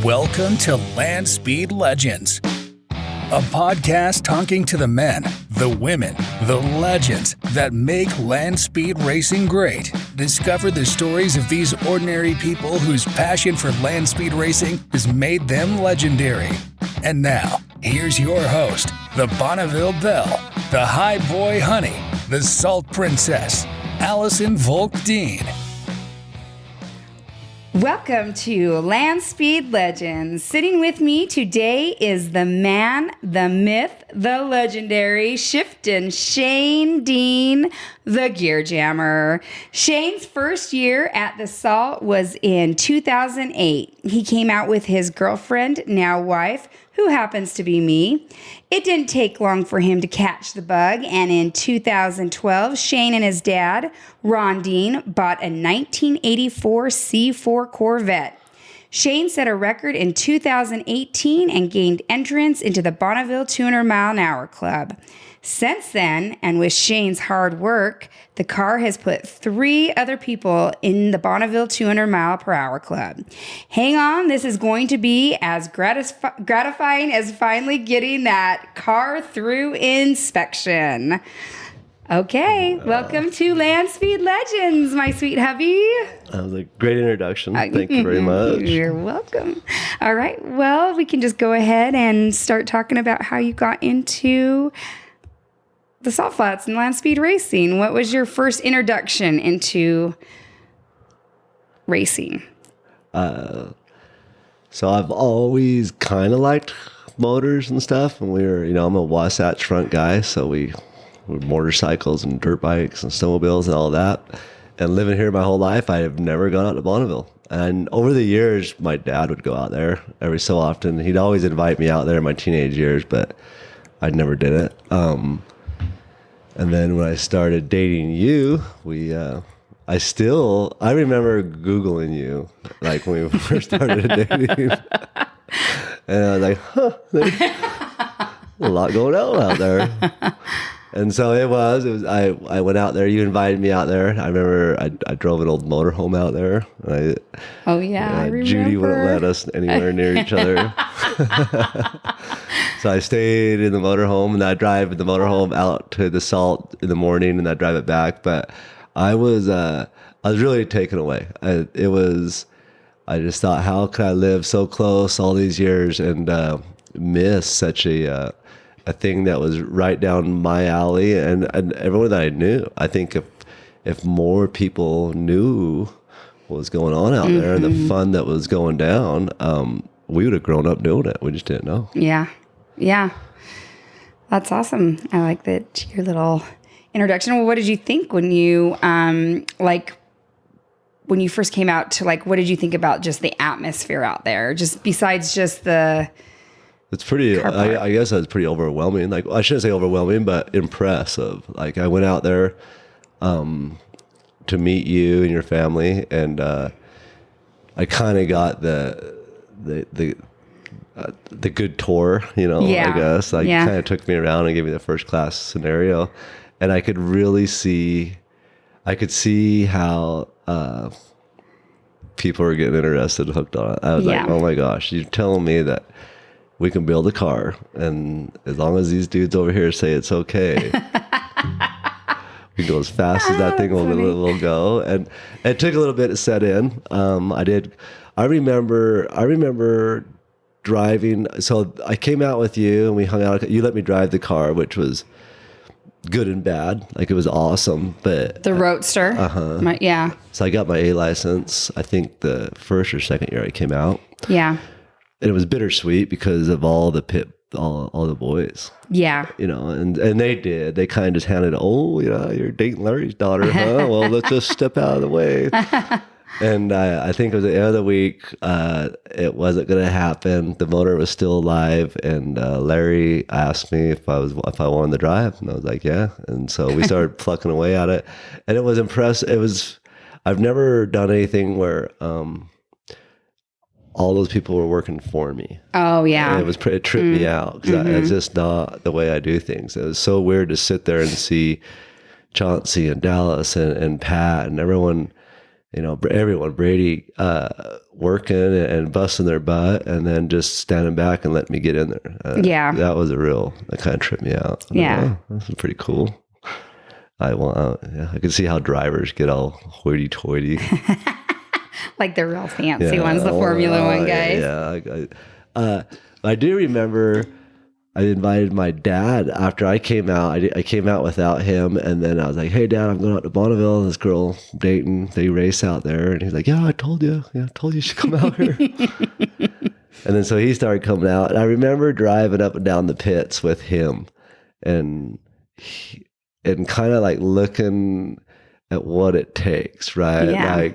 Welcome to Land Speed Legends, a podcast talking to the men, the women, the legends that make land speed racing great. Discover the stories of these ordinary people whose passion for land speed racing has made them legendary. And now, here's your host, the Bonneville Belle, the High Boy Honey, the Salt Princess, Allison Volk Dean. Welcome to Land Speed Legends. Sitting with me today is the man, the myth, the legendary Shiftin' Shane Dean, the Gear Jammer. Shane's first year at the Salt was in 2008. He came out with his girlfriend, now wife, who happens to be me. It didn't take long for him to catch the bug, and in 2012, Shane and his dad, Ron Dean, bought a 1984 C4 Corvette. Shane set a record in 2018 and gained entrance into the Bonneville 200-mile-an-hour club. Since then, and with Shane's hard work, the car has put 3 other people in the Bonneville 200-mile-per-hour club. Hang on, this is going to be as gratifying as finally getting that car through inspection. Okay, welcome to Land Speed Legends, my sweet hubby. That was a great introduction. Thank you very much. You're welcome. All right, well, we can just go ahead and start talking about how you got into the Salt Flats and land speed racing. What was your first introduction into racing? So I've always kind of liked motors and stuff. And I'm a Wasatch Front guy, so we motorcycles and dirt bikes and snowmobiles and all that. And living here my whole life, I have never gone out to Bonneville. And over the years, my dad would go out there every so often. He'd always invite me out there in my teenage years, but I never did it. And then when I started dating you, I remember Googling you, like when we first started dating. And I was like, there's a lot going on out there. And so it was I went out there. You invited me out there. I remember I drove an old motorhome out there. I remember. Judy wouldn't let us anywhere near each other. So I stayed in the motorhome, and I drive the motorhome out to the Salt in the morning, and I drive it back. But I was really taken away. I just thought, how could I live so close all these years and miss such a thing that was right down my alley and everyone that I knew. I think if more people knew what was going on out there and the fun that was going down, we would have grown up doing it. We just didn't know. Yeah. That's awesome. I like that your little introduction. Well, what did you think when you when you first came out to what did you think about just the atmosphere out there? Just besides just the It's pretty, I guess that's pretty overwhelming. I shouldn't say overwhelming, but impressive. I went out there to meet you and your family, and I kind of got the good tour, I guess. Kind of took me around and gave me the first class scenario. And I could really see how people were getting interested and hooked on it. I was like, oh my gosh, you're telling me that we can build a car, and as long as these dudes over here say it's okay, we go as fast as that thing will go. And it took a little bit to set in. I remember driving. So I came out with you, and we hung out. You let me drive the car, which was good and bad. It was awesome, but the Roadster. Yeah. So I got my A license, I think the first or second year I came out. Yeah. And it was bittersweet because of all the boys. Yeah. And they kind of just handed, you're dating Larry's daughter, huh? Well, let's just step out of the way. And I think it was the end of the week. It wasn't going to happen. The motor was still alive. And Larry asked me if I wanted to drive. And I was like, yeah. And so we started plucking away at it. And it was impressive. I've never done anything where all those people were working for me. Oh, yeah. And it tripped me out because it's just not the way I do things. It was so weird to sit there and see Chauncey and Dallas and Pat and everyone everyone, Brady, working and busting their butt, and then just standing back and letting me get in there. That was that kind of tripped me out. This is pretty cool. I can see how drivers get all hoity-toity. Like the real fancy ones, the Formula One guys. I do remember I invited my dad after I came out. I came out without him, and then I was like, "Hey, Dad, I'm going out to Bonneville. This girl, Dayton, they race out there." And he's like, "Yeah, I told you. Yeah, I told you should come out here." And then so he started coming out, and I remember driving up and down the pits with him, and kind of like looking at what it takes, right? Yeah.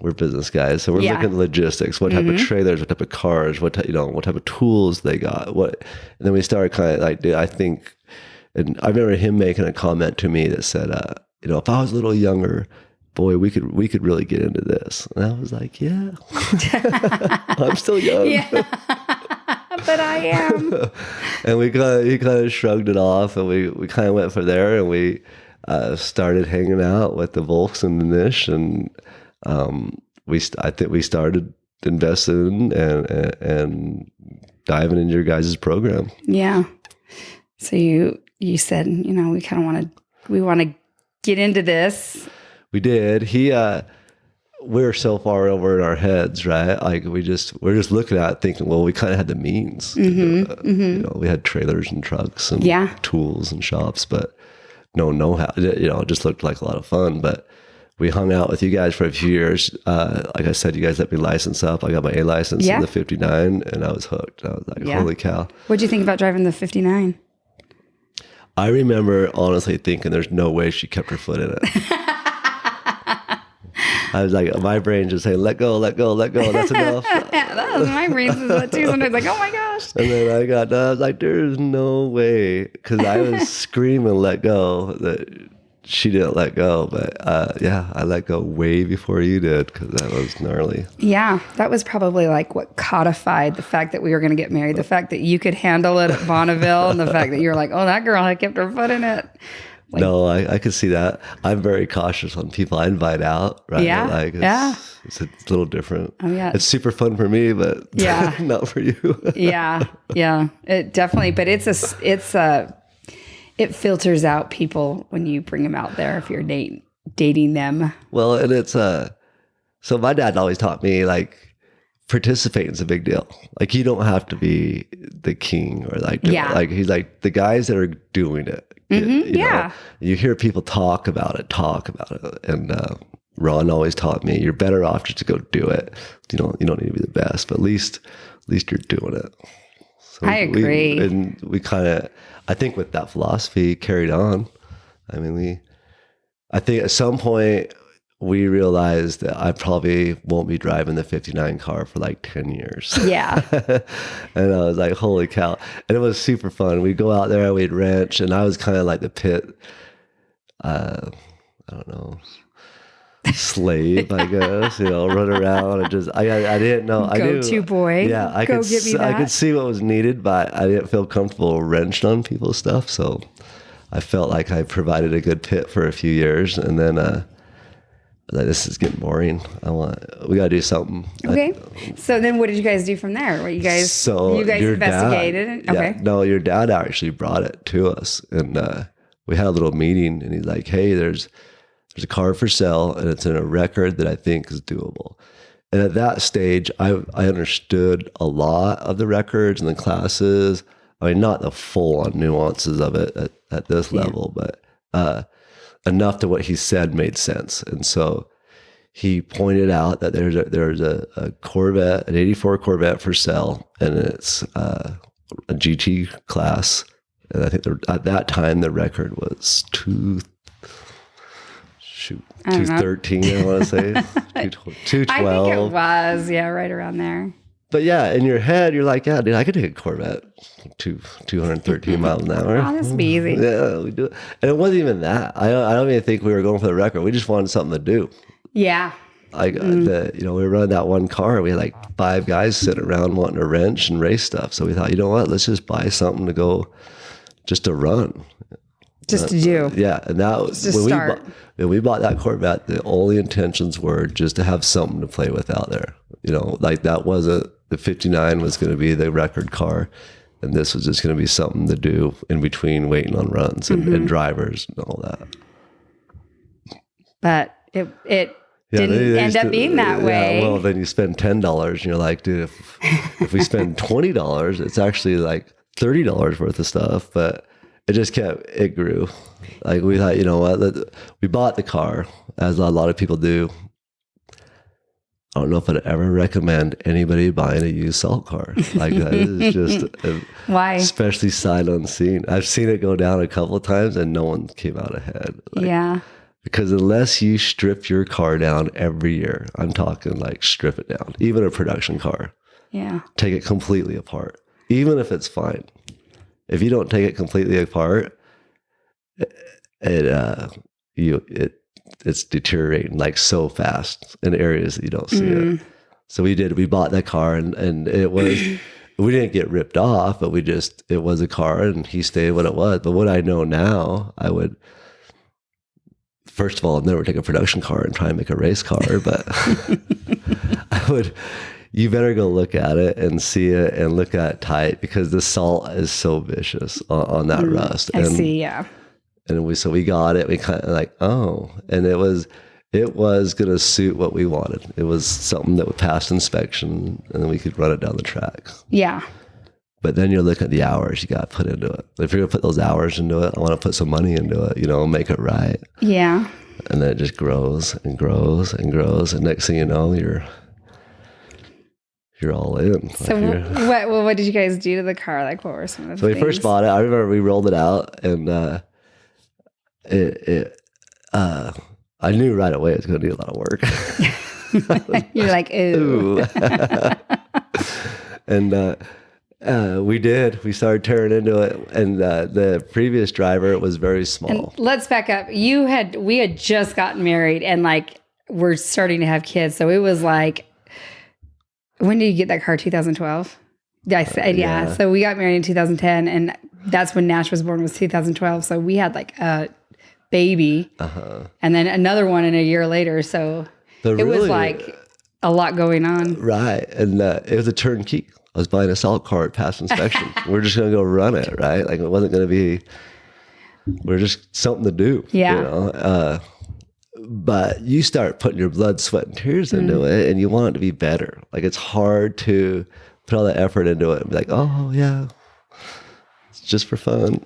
We're business guys, so we're looking at the logistics. What type of trailers? What type of cars? What type of tools they got? And then we started kind of like, I think, and I remember him making a comment to me that said, if I was a little younger, boy, we could really get into this. And I was like, yeah, I'm still young. Yeah. But I am. And he kind of shrugged it off, and we kind of went from there, and we started hanging out with the Volks and the Nish, and I think we started investing and diving into your guys' program. Yeah. So you said, we kind of want to get into this. We did. We're so far over in our heads, right? Like we're just looking at it thinking, well, we kind of had the means. We had trailers and trucks and tools and shops, but no know-how. It just looked like a lot of fun. But we hung out with you guys for a few years. Like I said, you guys let me license up. I got my A license in the 59, and I was hooked. I was like, holy cow. What'd you think about driving the 59? I remember honestly thinking there's no way she kept her foot in it. I was like, my brain just saying, let go, let go, let go. That's enough. That was my brain too. Sometimes like, oh my gosh. And then I was like, there's no way. Because I was screaming, let go, that she didn't let go. But I let go way before you did, because that was gnarly. Yeah, that was probably like what codified the fact that we were going to get married. The fact that you could handle it at Bonneville, and the fact that you were like, oh, that girl had kept her foot in it. Like, no, I could see that. I'm very cautious on people I invite out, right? Yeah, it's a little different. Oh, yeah. It's super fun for me, but not for you. Yeah. It definitely, but it filters out people when you bring them out there if you're dating them. Well, and it's so my dad always taught me, like, participating is a big deal. Like, you don't have to be the king or like he's like, the guys that are doing it. You hear people talk about it, and Ron always taught me, you're better off just to go do it. You don't need to be the best, but at least you're doing it. So I agree. We kind of, I think with that philosophy carried on. I mean, I think at some point we realized that I probably won't be driving the 59 car for like 10 years. Yeah. And I was like, holy cow. And it was super fun. We'd go out there, we'd wrench, and I was kind of like the pit, I don't know, slave, I guess, run around and just, I didn't know. Go-to boy. Yeah, I could see what was needed, but I didn't feel comfortable wrenched on people's stuff. So I felt like I provided a good pit for a few years, and then, like, this is getting boring. We got to do something. Okay. So then what did you guys do from there? You guys investigated? Okay. No, your dad actually brought it to us, and we had a little meeting, and he's like, hey, there's a car for sale, and it's in a record that I think is doable. And at that stage, I understood a lot of the records and the classes. I mean, not the full-on nuances of it at this level, but enough that what he said made sense. And so he pointed out that there's a Corvette, an 84 Corvette for sale, and it's a GT class. And I think at that time the record was 213, I want to say. 212. I think it was, right around there. But yeah, in your head, you're like, yeah, dude, I could take a Corvette 213 miles an hour. Oh, this would be easy. Yeah, we do it. And it wasn't even that. I don't even think we were going for the record. We just wanted something to do. Yeah. We were running that one car. We had like 5 guys sitting around wanting to wrench and race stuff. So we thought, you know what? Let's just buy something to go, just to run. Just to do. Yeah, and that was when we bought that Corvette. The only intentions were just to have something to play with out there. Like that wasn't the 59 was going to be the record car, and this was just going to be something to do in between waiting on runs and drivers and all that. But it didn't end up being that way. Well, then you spend $10, and you're like, dude, if we spend $20, it's actually like $30 worth of stuff, but. It grew. Like we thought, you know what, we bought the car, as a lot of people do. I don't know if I'd ever recommend anybody buying a used salt car. Like that is just, why? Especially sight unseen. I've seen it go down a couple of times and no one came out ahead. Like, because unless you strip your car down every year, I'm talking like strip it down, even a production car. Yeah. Take it completely apart, even if it's fine. If you don't take it completely apart, it's deteriorating like so fast in areas that you don't see it. So we bought that car and it was, we didn't get ripped off, but it was a car and he stayed what it was. But what I know now, I would, first of all, I'd never take a production car and try and make a race car, but you better go look at it and see it and look at it tight, because the salt is so vicious on that rust. I see, yeah. And we got it. We kind of like, and it was going to suit what we wanted. It was something that would pass inspection and then we could run it down the track. Yeah. But then you're looking at the hours you got to put into it. If you're going to put those hours into it, I want to put some money into it, make it right. Yeah. And then it just grows and grows and grows. And next thing you know, you're all in. So what did you guys do to the car? Like what were some of the things? So we first bought it. I remember we rolled it out and I knew right away it was going to need a lot of work. You're like, ooh. And we did. We started tearing into it. And the previous driver was very small. And let's back up. We had just gotten married and like we're starting to have kids. So it was like, when did you get that car? 2012? Yeah. So we got married in 2010, and that's when Nash was born, was 2012. So we had like a baby, and then another one in a year later. So it was like a lot going on. Right. And it was a turnkey. I was buying a salt car at past inspection. We're just going to go run it, right? Like it wasn't going to be, we're just something to do. Yeah. But you start putting your blood, sweat, and tears into it, and you want it to be better. Like it's hard to put all that effort into it and be like, oh yeah, it's just for fun.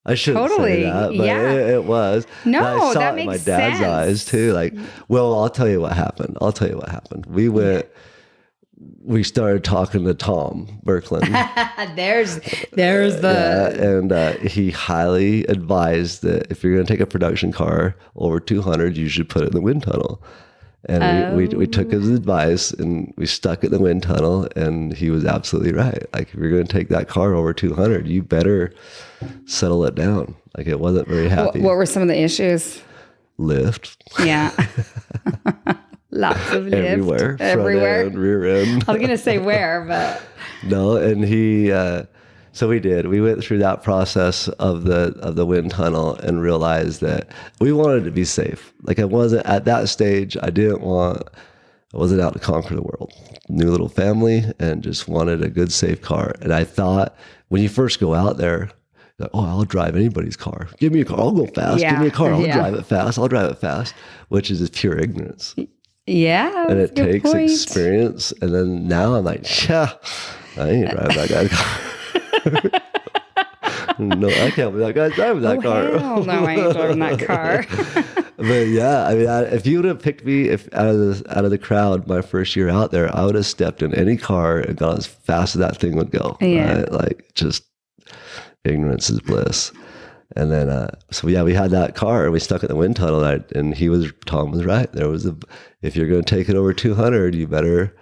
I shouldn't say that, but it was. No, and I saw that it in makes my dad's sense. eyes too. Like, well, I'll tell you what happened. We went. We started talking to Tom Birkland. there's the... and he highly advised that if you're going to take a production car over 200, you should put it in the wind tunnel. And we took his advice and we stuck it in the wind tunnel, and he was absolutely right. Like if you're going to take that car over 200, you better settle it down. Like it wasn't very happy. What were some of the issues? Lift. Yeah. Lots of lift. Everywhere. Front end, rear end. I was going to say where, but. No, and he, so we did. We went through that process of the wind tunnel and realized that we wanted to be safe. Like I wasn't, at that stage, I wasn't out to conquer the world. New little family and just wanted a good, safe car. And I thought when you first go out there, like, oh, I'll drive anybody's car. Give me a car. I'll go fast. Yeah. Give me a car. I'll drive it fast, which is just pure ignorance. Yeah. And it takes experience. And then now I'm like, yeah, I ain't driving that guy's car. No, I can't believe that guy's driving that car. Hell no, I ain't driving that car. But yeah, I mean, if you would have picked me out of the crowd my first year out there, I would have stepped in any car and gone as fast as that thing would go. Yeah. Right? Like just ignorance is bliss. And then, we had that car and we stuck it in the wind tunnel, and Tom was right. If you're going to take it over 200, you better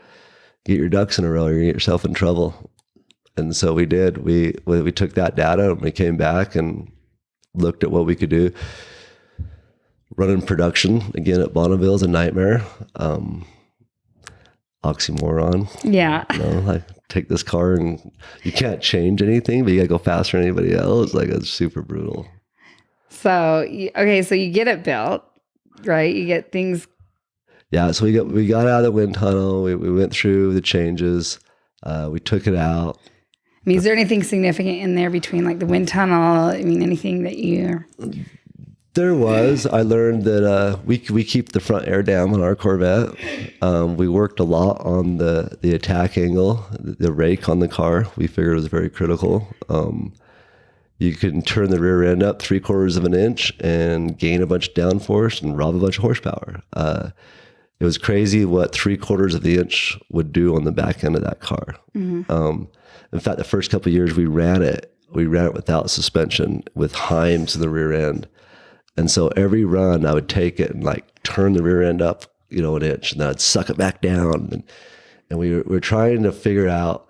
get your ducks in a row. You're going to get yourself in trouble. And so we did. We took that data and we came back and looked at what we could do. Running production again at Bonneville is a nightmare. Oxymoron. Yeah. Like take this car and you can't change anything, but you got to go faster than anybody else. Like, it's super brutal. So, so you get it built, right? You get things. Yeah. So we got out of the wind tunnel. We went through the changes. We took it out. I mean, is there anything significant in there between like the wind tunnel? I mean, anything that you... There was. I learned that we keep the front air down on our Corvette. We worked a lot on the attack angle, the rake on the car. We figured it was very critical. You can turn the rear end up 3/4 of an inch and gain a bunch of downforce and rob a bunch of horsepower. It was crazy what 3/4 of the inch would do on the back end of that car. Mm-hmm. In fact, the first couple of years we ran it without suspension with Heims in the rear end. And so every run I would take it and like turn the rear end up, an inch, and then I'd suck it back down. And we were trying to figure out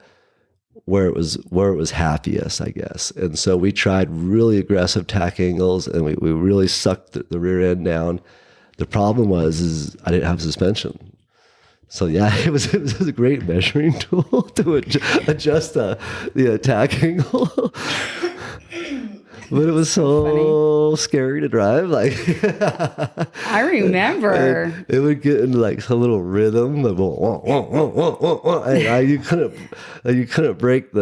where it was happiest, I guess. And so we tried really aggressive tack angles, and we really sucked the rear end down. The problem is I didn't have suspension. So yeah, it was a great measuring tool to adjust the attack angle. But it was so scary to drive. Like, I remember it would get into like some little rhythm of and you couldn't break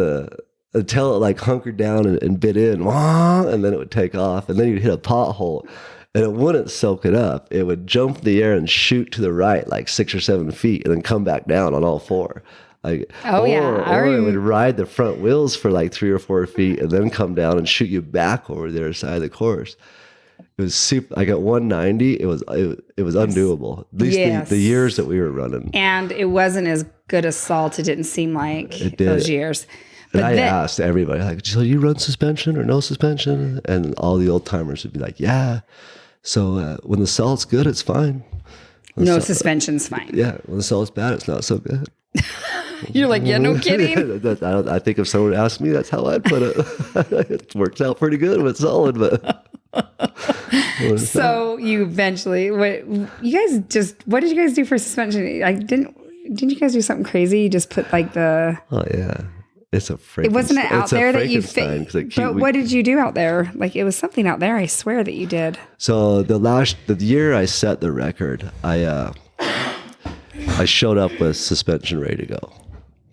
until it like hunkered down and bit in, and then it would take off, and then you'd hit a pothole, and it wouldn't soak it up. It would jump in the air and shoot to the right like 6 or 7 feet, and then come back down on all four. Or it would ride the front wheels for like 3 or 4 feet and then come down and shoot you back over the other side of the course. It was super. Like at 190, it was undoable. At least the years that we were running. And it wasn't as good as salt. It didn't seem like those years. But I asked everybody, like, so you run suspension or no suspension? And all the old timers would be like, yeah. So when the salt's good, it's fine. Suspension's fine. Yeah. When the salt's bad, it's not so good. You're like, yeah, no kidding. I think if someone asked me, that's how I'd put it. It works out pretty good when it's solid, but. So you eventually, what did you guys do for suspension? Didn't you guys do something crazy? You just put like the. Oh yeah, it's a Frankenstein. It wasn't it out there that you fit. But what did you do out there? Like it was something out there. I swear that you did. So the year I set the record, I showed up with suspension ready to go.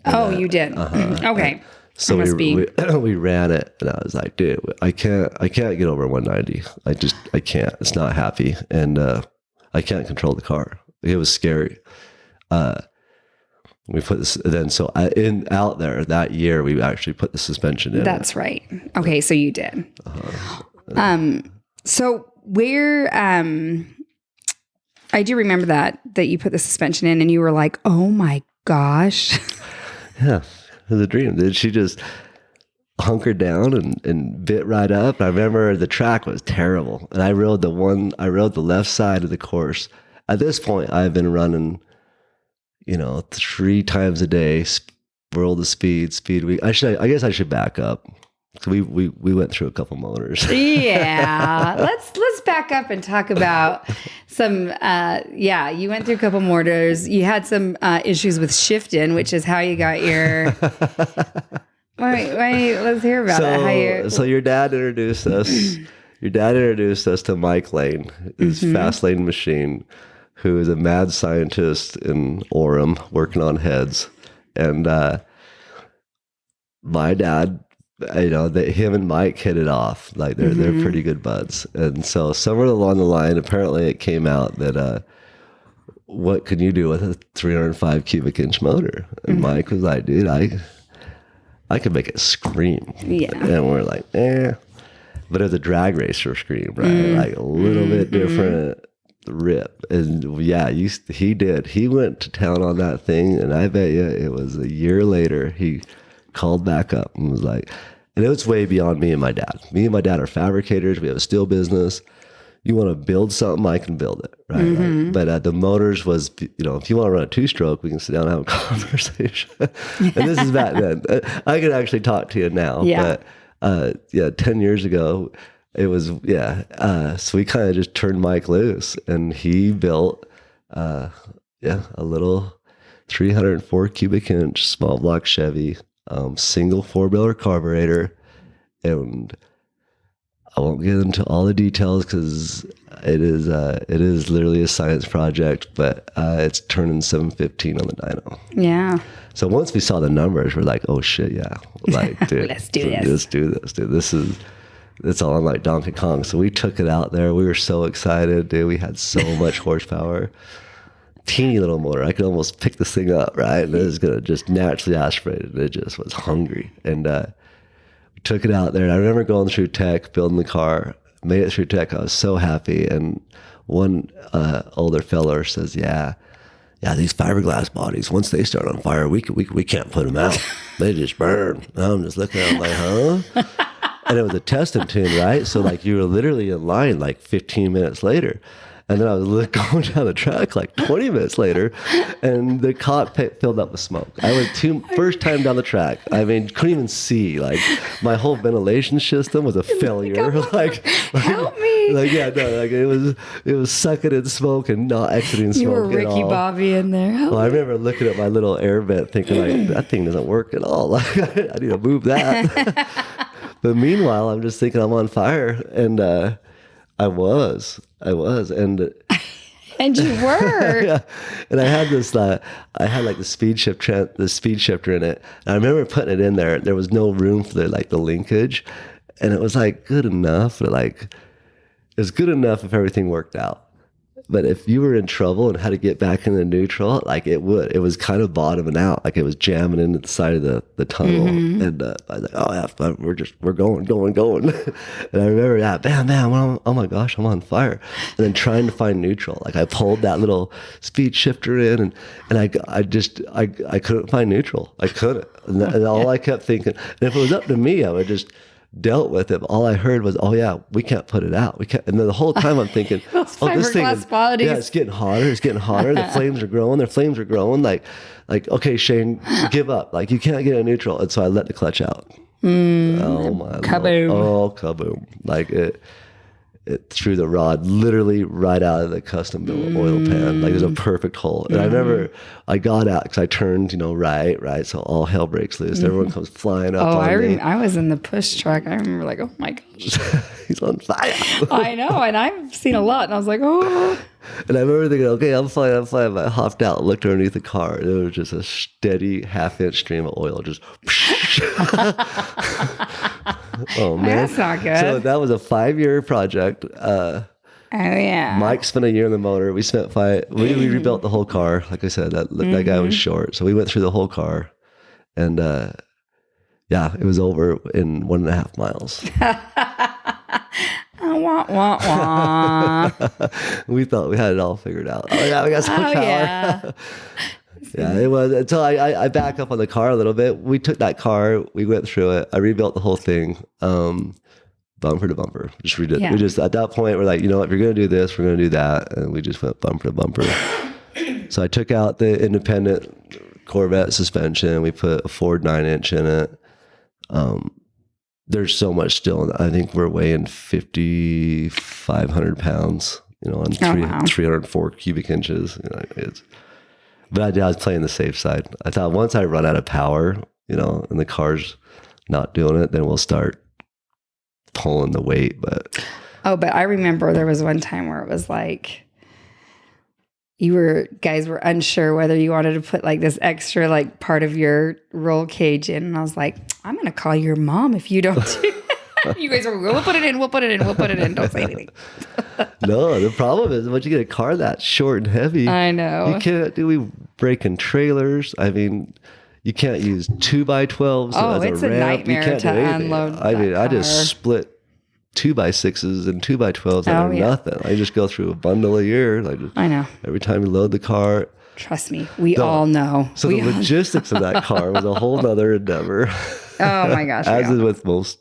You did. Okay. So we ran it, and I was like, dude, I can't get over 190. I can't. It's not happy, and I can't control the car. It was scary. We put this then. So out there that year, we actually put the suspension in. That's right. Okay, so you did. So where I do remember that you put the suspension in, and you were like, oh my gosh. Yeah. It was a dream. She just hunkered down and bit right up. I remember the track was terrible, and I rode the left side of the course. At this point, I've been running, 3 times a day, world of speed week. I guess I should back up. So we went through a couple motors. Yeah, let's back up and talk about some. You went through a couple motors. You had some issues with shifting, which is how you got your. Wait, let's hear about it. So your dad introduced us. Your dad introduced us to Mike Lane, his fast lane machine, who is a mad scientist in Orem working on heads, and my dad. Him and Mike hit it off. Like they're pretty good buds. And so somewhere along the line, apparently it came out that what can you do with a 305 cubic inch motor? And Mike was like, dude, I could make it scream. Yeah. And we're like, but it's a drag racer scream, right? Like a little bit different rip. And yeah, he did. He went to town on that thing, and I bet you it was a year later he called back up and was like, and it was way beyond me and my dad. Me and my dad are fabricators. We have a steel business. You want to build something, I can build it, right? But the motors was, if you want to run a 2-stroke, we can sit down and have a conversation. And this is back then. I could actually talk to you now. Yeah. But 10 years ago, it was, so we kind of just turned Mike loose, and he built, a little 304 cubic inch small block Chevy, single 4-wheeler carburetor, and I won't get into all the details because it is literally a science project, but it's turning 715 on the dyno. Yeah. So once we saw the numbers, we're like, oh shit, yeah, like, dude, Let's do this. Let's do this, dude. It's all like Donkey Kong. So we took it out there. We were so excited, dude. We had so much horsepower. Teeny little motor. I could almost pick this thing up, right? And it was gonna just naturally aspirate it. It just was hungry, and we took it out there. And I remember going through tech, building the car. Made it through tech. I was so happy. And one older fella says, "Yeah, these fiberglass bodies, once they start on fire, we can't put them out. They just burn." And I'm just looking at them like, huh? And it was a test and tune, right? So like you were literally in line like 15 minutes later. And then I was going down the track like 20 minutes later, and the cockpit filled up with smoke. I was first time down the track. I mean, couldn't even see. Like my whole ventilation system was a failure. Help me! Like yeah, no, like it was sucking in smoke and not exiting smoke. You were Ricky Ricky Bobby in there. Well, I remember looking at my little air vent, thinking like that thing doesn't work at all. Like I need to move that. But meanwhile, I'm just thinking I'm on fire, and I was, and and you were, yeah. And I had this, I had like the speed shifter in it. And I remember putting it in there. There was no room for the linkage, and it was like good enough. It was good enough if everything worked out. But if you were in trouble and had to get back into neutral, like it was kind of bottoming out, like it was jamming into the side of the tunnel. Mm-hmm. And I was like, oh yeah, we're going. And I remember that, bam, oh my gosh, I'm on fire. And then trying to find neutral, like I pulled that little speed shifter in, and I couldn't find neutral. I couldn't, and all I kept thinking, and if it was up to me, I would just dealt with it. All I heard was, "Oh yeah, we can't put it out. We can't." And then the whole time I'm thinking, "Oh, this thing is, it's getting hotter. It's getting hotter. The flames are growing. Their flames are growing. Like, okay, Shane, give up. Like, you can't get a neutral." And so I let the clutch out. Oh my! Kaboom! Lord. Oh, kaboom! Like it threw the rod literally right out of the custom built oil pan. Like it was a perfect hole. And I remember I got out because I turned, right. So all hell breaks loose. Everyone comes flying up on me. I was in the push truck. I remember like, oh my gosh. He's on fire. I know. And I've seen a lot. And I was like, oh. And I remember thinking, okay, I'm fine. But I hopped out, looked underneath the car. And it was just a steady half-inch stream of oil. Just oh, man. That's not good. So that was a 5-year project. Oh, yeah. Mike spent a year in the motor. We spent we rebuilt the whole car. Like I said, that guy was short. So we went through the whole car. And it was over in 1.5 miles. Wah, wah, wah. We thought we had it all figured out. Oh, yeah, we got some power. Yeah. Yeah, it was until I back up on the car a little bit. We took that car, we went through it. I rebuilt the whole thing, bumper to bumper. Just redid. Yeah. We just at that point we're like, you know what, if you're gonna do this, we're gonna do that, and we just went bumper to bumper. So I took out the independent Corvette suspension. We put a Ford 9-inch in it. There's so much still. I think we're weighing 5,500 pounds. On 304 cubic inches. But I was playing the safe side. I thought once I run out of power, and the car's not doing it, then we'll start pulling the weight. But I remember there was one time where it was like guys were unsure whether you wanted to put like this extra like part of your roll cage in, and I was like, I'm gonna call your mom if you don't do it. You guys are, we'll put it in, don't say anything. No, the problem is once you get a car that short and heavy, I know you can't we breaking trailers. I mean, you can't use 2x12s as it's a ramp. A nightmare you can't to do anything. unload. I just split 2x6s and 2x12s out of nothing. I just go through a bundle a year. I know. Every time you load the car. Trust me, we all know. So the logistics of that car was a whole nother endeavor. Oh my gosh. As is with most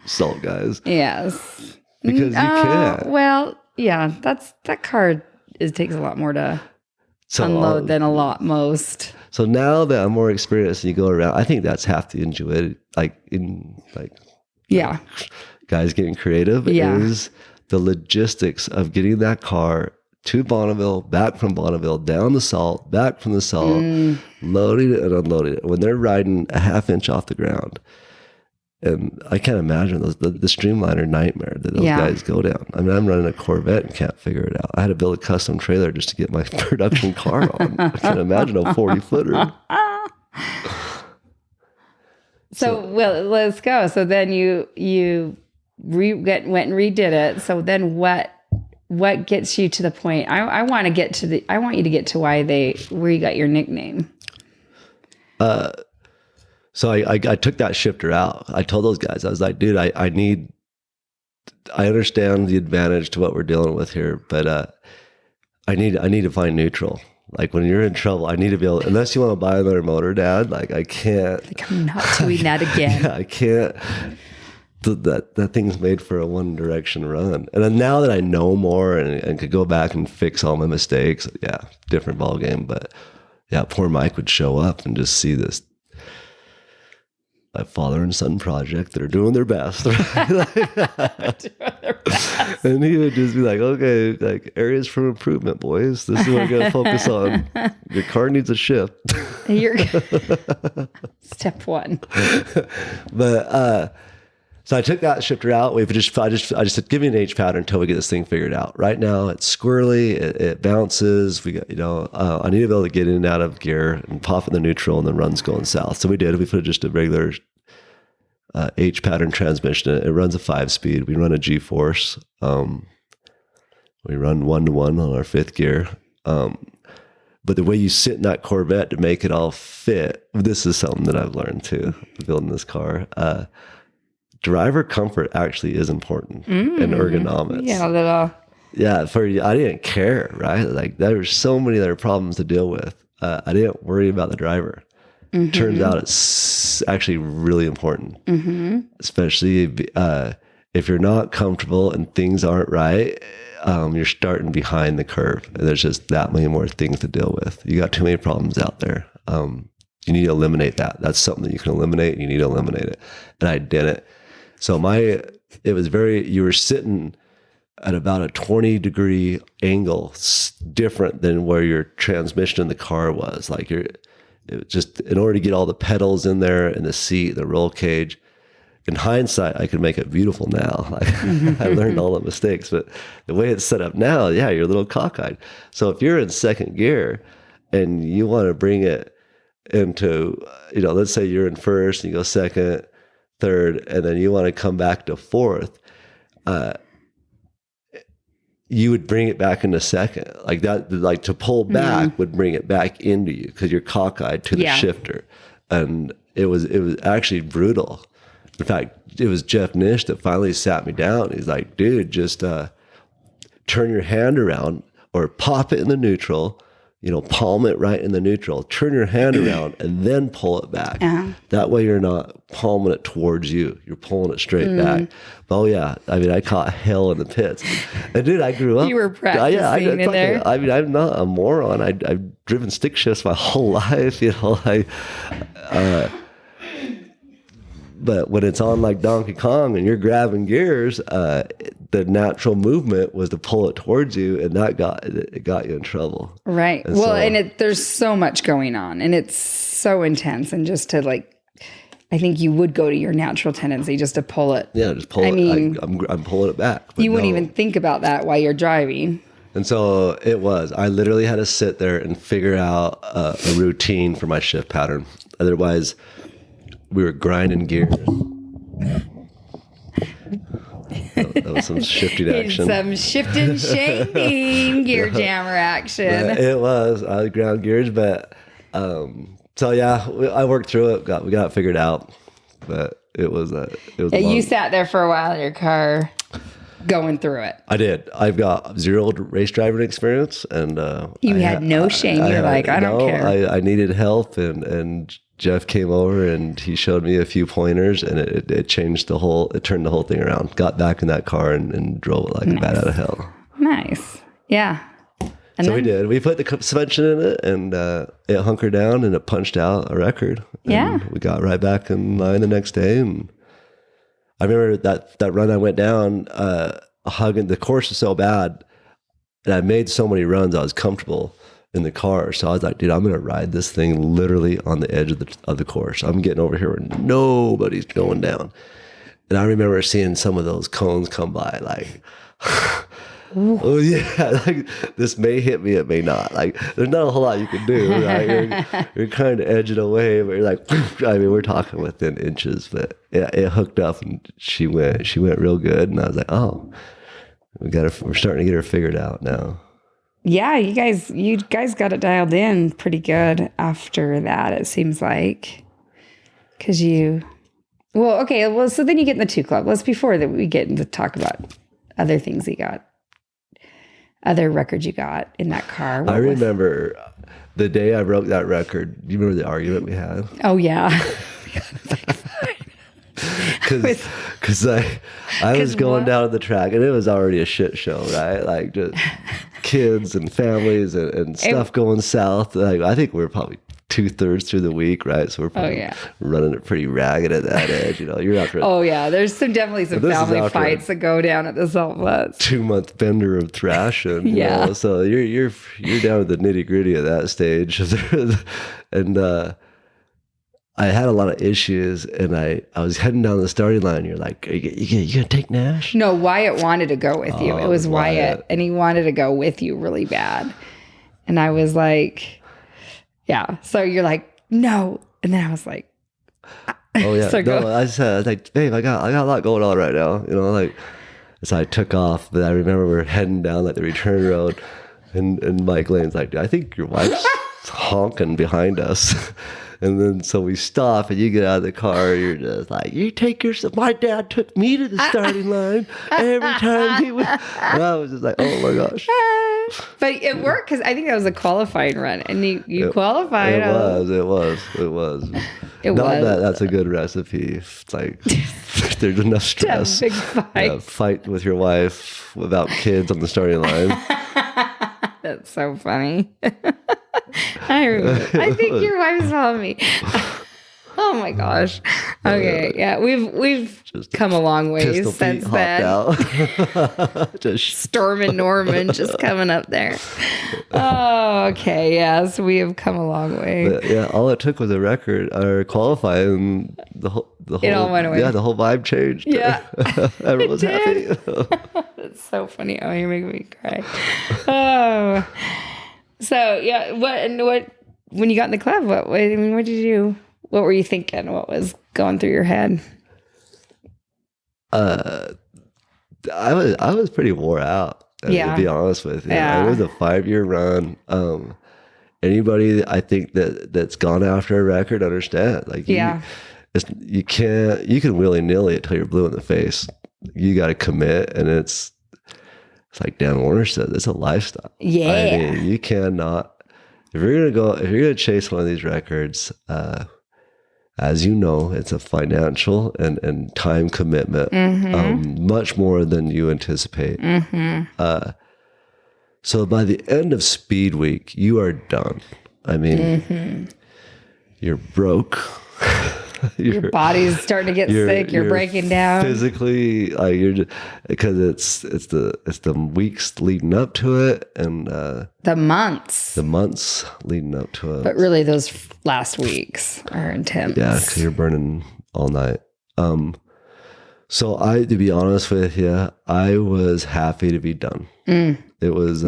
salt guys. Yes. Because you can't. Well, yeah, that car takes a lot more to unload than most. So now that I'm more experienced and you go around, I think that's half the enjoy guys getting creative is the logistics of getting that car to Bonneville, back from Bonneville, down the salt, back from the salt, loading it and unloading it. When they're riding a half inch off the ground, and I can't imagine the Streamliner nightmare that those guys go down. I mean, I'm running a Corvette and can't figure it out. I had to build a custom trailer just to get my production car on. I can't imagine a 40-footer. Well, let's go. So then you went and redid it. So then what gets you to the point? I want you to get to where you got your nickname. So I took that shifter out. I told those guys, I was like, dude, I understand the advantage to what we're dealing with here, but I need to find neutral. Like when you're in trouble, I need to be able, unless you want to buy another motor, Dad, like I can't. Like I'm not doing that again. Yeah, I can't. That thing's made for a one direction run. And then now that I know more and could go back and fix all my mistakes, different ball game. But poor Mike would show up and just see this a father and son project that are doing their best. Right? And he would just be like, okay, like areas for improvement, boys. This is what we're going to focus on. Your car needs a shift. Step one. But, so I took that shifter out. I just said, give me an H pattern until we get this thing figured out. Right now it's squirrely. It bounces. We got, I need to be able to get in and out of gear and pop in the neutral and the run's going south. So we did. We put just a regular H pattern transmission in it. It runs a 5-speed. We run a G-force. We run 1-to-1 on our 5th gear. But the way you sit in that Corvette to make it all fit, this is something that I've learned too, building this car. Driver comfort actually is important and ergonomics. Yeah, a little. Yeah, I didn't care, right? Like there were so many other problems to deal with. I didn't worry about the driver. Turns out it's actually really important, especially if you're not comfortable and things aren't right. You're starting behind the curve. And there's just that many more things to deal with. You got too many problems out there. You need to eliminate that. That's something that you can eliminate. And you need to eliminate it, and I didn't. So you were sitting at about a 20-degree angle, different than where your transmission in the car was. Like it was just in order to get all the pedals in there and the seat, the roll cage. In hindsight, I could make it beautiful now. I learned all the mistakes, but the way it's set up now, you're a little cockeyed. So if you're in second gear and you want to bring it into, let's say you're in first and you go second, third, and then you want to come back to fourth, you would bring it back into second. Like that, like to pull back would bring it back into you because you're cockeyed to the shifter. And it was actually brutal. In fact, it was Jeff Nish that finally sat me down. He's like, dude, just turn your hand around or pop it in the neutral, palm it right in the neutral, turn your hand around and then pull it back. That way you're not palming it towards you. You're pulling it straight back. Oh yeah. I mean, I caught hell in the pits. And dude, I grew up. You were practicing in there. I mean, I'm not a moron. I've driven stick shifts my whole life, but when it's on like Donkey Kong and you're grabbing gears, the natural movement was to pull it towards you, and that got you in trouble. Right. And there's so much going on, and it's so intense. And just to I think you would go to your natural tendency just to pull it. Yeah, just pull it. Mean, I'm pulling it back. You wouldn't even think about that while you're driving. And so I literally had to sit there and figure out a routine for my shift pattern. Otherwise, we were grinding gears. That was some shifting action. Some shifting, shaking, gear jammer action. But it was. I ground gears, but I worked through it. We got it figured out, but it was. You sat there for a while in your car, going through it. I did. I've got 0 race driving experience, and you had no shame. You're like, I don't care. I needed help, and Jeff came over and he showed me a few pointers, and it changed it turned the whole thing around. Got back in that car and drove it like a bat out of hell. Nice. Yeah. And we did. We put the suspension in it, and it hunkered down, and it punched out a record. And we got right back in line the next day. And I remember that run I went down, hugging. The course was so bad, And I made so many runs, I was comfortable in the car. So I was like, dude, I'm going to ride this thing literally on the edge of the course. I'm getting over here where nobody's going down. And I remember seeing some of those cones come by, like, oh yeah, like this may hit me, it may not. Like, there's not a whole lot you can do, right? You're kind of edging away, but you're like, I mean, we're talking within inches, but it hooked up and she went real good. And I was like, oh, we're starting to get her figured out now. Yeah, you guys got it dialed in pretty good after that, it seems like. Because so then you get in the 2 Club. Let's before that we get into talk about other things you got, other records you got in that car. I remember the day I broke that record. Do you remember the argument we had? Oh, yeah. Because I was going down the track and it was already a shit show, right? Like just kids and families and stuff going south. Like I think we're probably 2/3 through the week, right? So we're probably running it pretty ragged at that edge. You know, you're after. Oh yeah, there's definitely some family fights that go down at the Salt Flats. 2-month bender of thrashing. You know? So you're down to the nitty gritty of that stage, and I had a lot of issues, and I was heading down the starting line. You're like, you gonna take Nash? No, Wyatt wanted to go with you. It was Wyatt, and he wanted to go with you really bad. And I was like, yeah. So you're like, no. And then I was like, oh yeah. So I was like, babe, I got a lot going on right now. You know, like, so I took off, but I remember we were heading down like the return road, and Mike Lane's like, I think your wife's honking behind us. And then so we stop and you get out of the car, you're just like, you take yourself. My dad took me to the starting line every time he went. And I was just like, oh my gosh. But it worked because I think that was a qualifying run. And you qualified. It was. Not that that's a good recipe. It's like there's enough stress. Big fight. Fight with your wife without kids on the starting line. That's so funny. I remember. I think your wife's following me. Oh my gosh. Okay, yeah, we've just come a long way since then. Just Storm and Norman just coming up there. Oh, okay, yeah. So we have come a long way. But yeah, all it took was a record or qualifying. The whole it all went away. Yeah, the whole vibe changed. Yeah, everyone's happy. That's so funny. Oh, you're making me cry. Oh, so yeah. What when you got in the club? What did you do? What were you thinking? What was going through your head? I was pretty wore out. To be honest with you. Yeah. It was a 5-year run. Anybody I think that's gone after a record understand. Like you can willy-nilly it till you're blue in the face. You got to commit, and it's like Dan Warner said, it's a lifestyle. Yeah. I mean, you cannot if you're gonna chase one of these records, as you know, it's a financial and time commitment, much more than you anticipate. Mm-hmm. So by the end of Speed Week, you are done. I mean, you're broke. Your body's starting to get sick. You're breaking down physically. Like because it's the weeks leading up to it, and the months leading up to it. But really, those last weeks are intense. Yeah, because you're burning all night. So to be honest with you, I was happy to be done. It was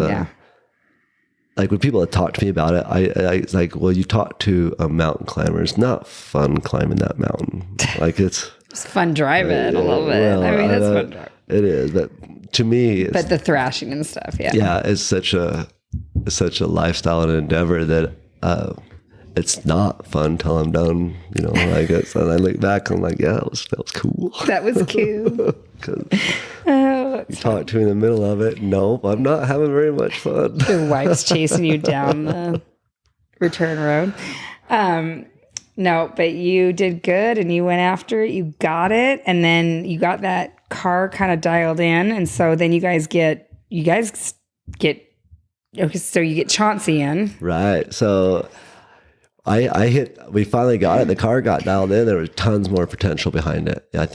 like when people had talked to me about it, I was like, well, you talked to a mountain climber. It's not fun climbing that mountain. Like it's fun driving a little bit. Well, I mean, it's fun driving. It is, but to me, but the thrashing and stuff, it's such a lifestyle and endeavor that it's not fun till I'm done. You know, like and I look back, I'm like, yeah, that was cool. That was cool. You talk to me in the middle of it. Nope, I'm not having very much fun. Your wife's chasing you down the return road. No, but you did good, and you went after it. You got it, and then you got that car kind of dialed in, and so then you guys get. Okay, so you get Chauncey in, right? So. We finally got it. The car got dialed in. There was tons more potential behind it. I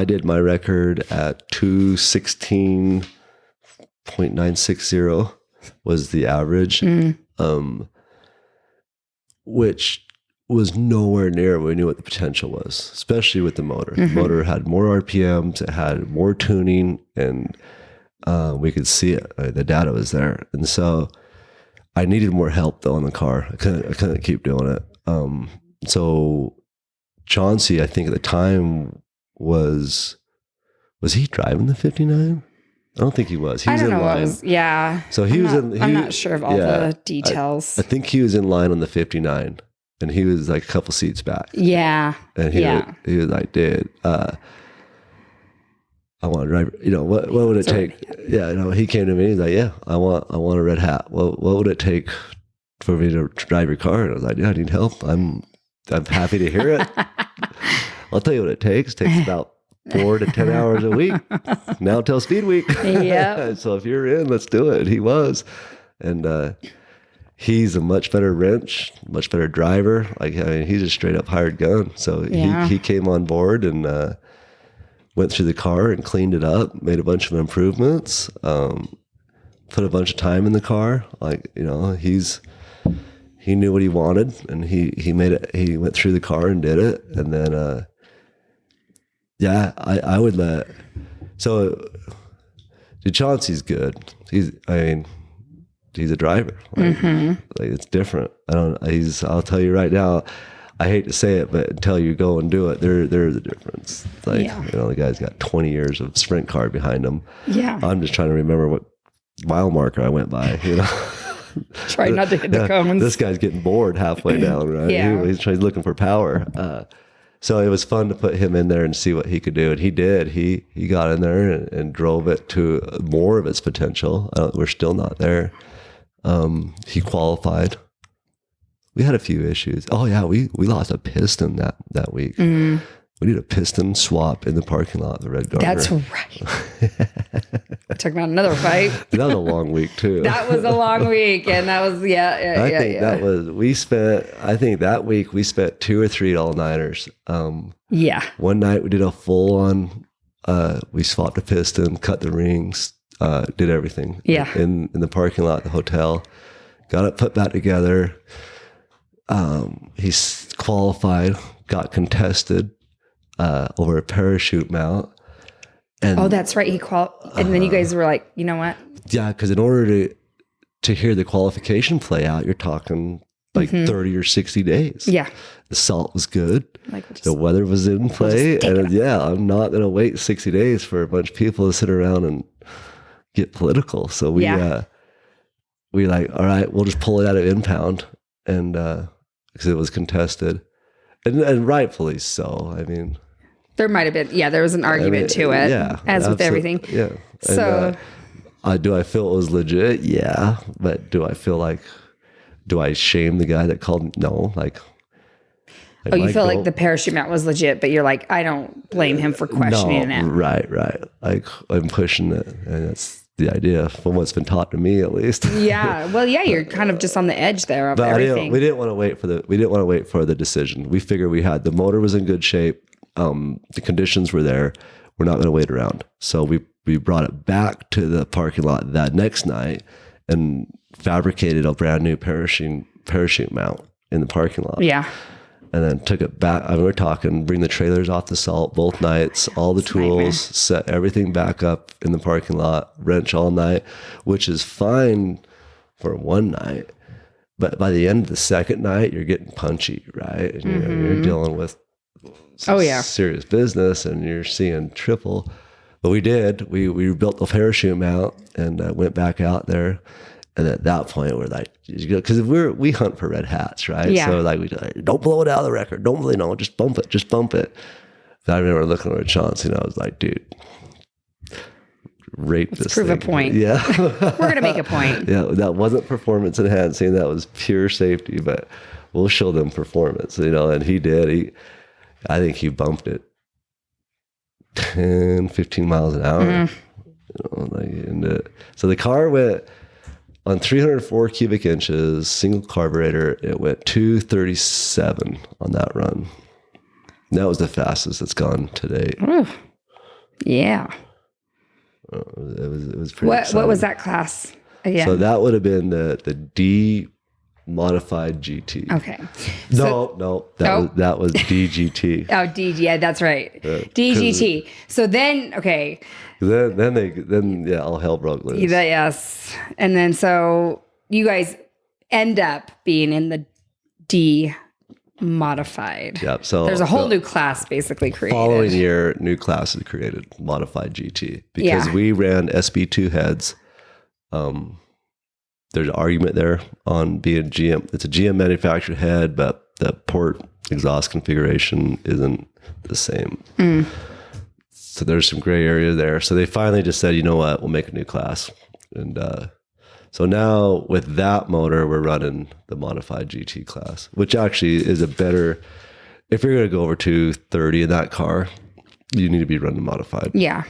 did my record at 2:16, .960 was the average, which was nowhere near what we knew what the potential was, especially with the motor. The motor had more RPMs, it had more tuning, and we could see it. The data was there. And so I needed more help though in the car. I couldn't keep doing it. So Chauncey, I think at the time was he driving the 59? I don't think he was. He was in line. So I'm not sure of all the details. I think he was in line on the 59, and he was like a couple seats back. Yeah. And he was like, dude, I want to drive. What would it take? Yeah, he came to me. He's like, yeah, I want a red hat. Well, what would it take for me to drive your car? And I was like, yeah, I need help. I'm happy to hear it. I'll tell you what it takes. It takes about 4 to 10 hours a week. Now till Speed Week. Yeah. So if you're in, let's do it. He was. And he's a much better wrench, much better driver. He's a straight up hired gun. So he came on board and went through the car and cleaned it up, made a bunch of improvements, put a bunch of time in the car. He knew what he wanted, and he made it. He went through the car and did it. And then I would let. So, Chauncey's good. He's a driver. It's different. I'll tell you right now. I hate to say it, but until you go and do it, there's a difference. The guy's got 20 years of sprint car behind him. Yeah. I'm just trying to remember what mile marker I went by. Try not to hit the cones. This guy's getting bored halfway down, right? Yeah. He's looking for power. So it was fun to put him in there and see what he could do. And he did. He got in there and drove it to more of its potential. We're still not there. He qualified. We had a few issues. Oh yeah, we lost a piston that week. We did a piston swap in the parking lot of the Red Garter. That's right. Talking about another fight. That was a long week too. That was a long week, and that was I think that week we spent 2 or 3 all-nighters. One night we did a full-on. We swapped a piston, cut the rings, did everything. Yeah. In the parking lot of the hotel, got it put back together. He's qualified, got contested. Over a parachute mount. And that's right. And then you guys were like, you know what? Yeah, because in order to hear the qualification play out, you're talking 30 or 60 days. Yeah. The salt was good. The weather was in play. I'm not going to wait 60 days for a bunch of people to sit around and get political. So we all right, we'll just pull it out of impound. And because it was contested. And rightfully so. There might have been, there was an argument to it, as with everything. Yeah. So, do I feel it was legit? Yeah. But do I shame the guy that called? No. You feel like the parachute mount was legit, but you're like, I don't blame him for questioning it. Right. I'm pushing it, and that's the idea from what's been taught to me, at least. Yeah. Well, you're kind of just on the edge there of everything. We didn't want to wait for the decision. We figured the motor was in good shape. The conditions were there. We're not going to wait around. So we brought it back to the parking lot that next night and fabricated a brand new parachute mount in the parking lot. Yeah. And then took it back. We're talking, bring the trailers off the salt both nights, all the tools, set everything back up in the parking lot, wrench all night, which is fine for one night. But by the end of the second night, you're getting punchy, right? And you're dealing with serious business, and you're seeing triple. But we did. We built the parachute mount and went back out there. And at that point, we're like, because we hunt for red hats, right? Yeah. So we don't blow it out of the record. Don't really know. Just bump it. But I remember looking at Chauncey, and I was like, dude, rate this. Let's prove a point. Yeah, we're gonna make a point. Yeah, that wasn't performance enhancing. That was pure safety. But we'll show them performance, And he did. I think he bumped it 10, 15 miles an hour. So the car went. On 304 cubic inches, single carburetor, it went 237 on that run. And that was the fastest it's gone to date. Ooh. Yeah. It was pretty What exciting. was that class again? So that would have been the D modified GT. Okay. That was DGT. Oh, D. Yeah, that's right. DGT. So then, okay. Then all hell broke loose. Yes. And then so you guys end up being in the D modified. Yep. So there's a whole new class basically created. Following year, new class is created, modified GT, because we ran SB2 heads. There's an argument there on being GM. It's a GM manufactured head, but the port exhaust configuration isn't the same. So there's some gray area there. So they finally just said, you know what, we'll make a new class. And so now with that motor, we're running the modified GT class, which actually is a better, if you're going to go over 230 in that car, you need to be running modified. Yeah.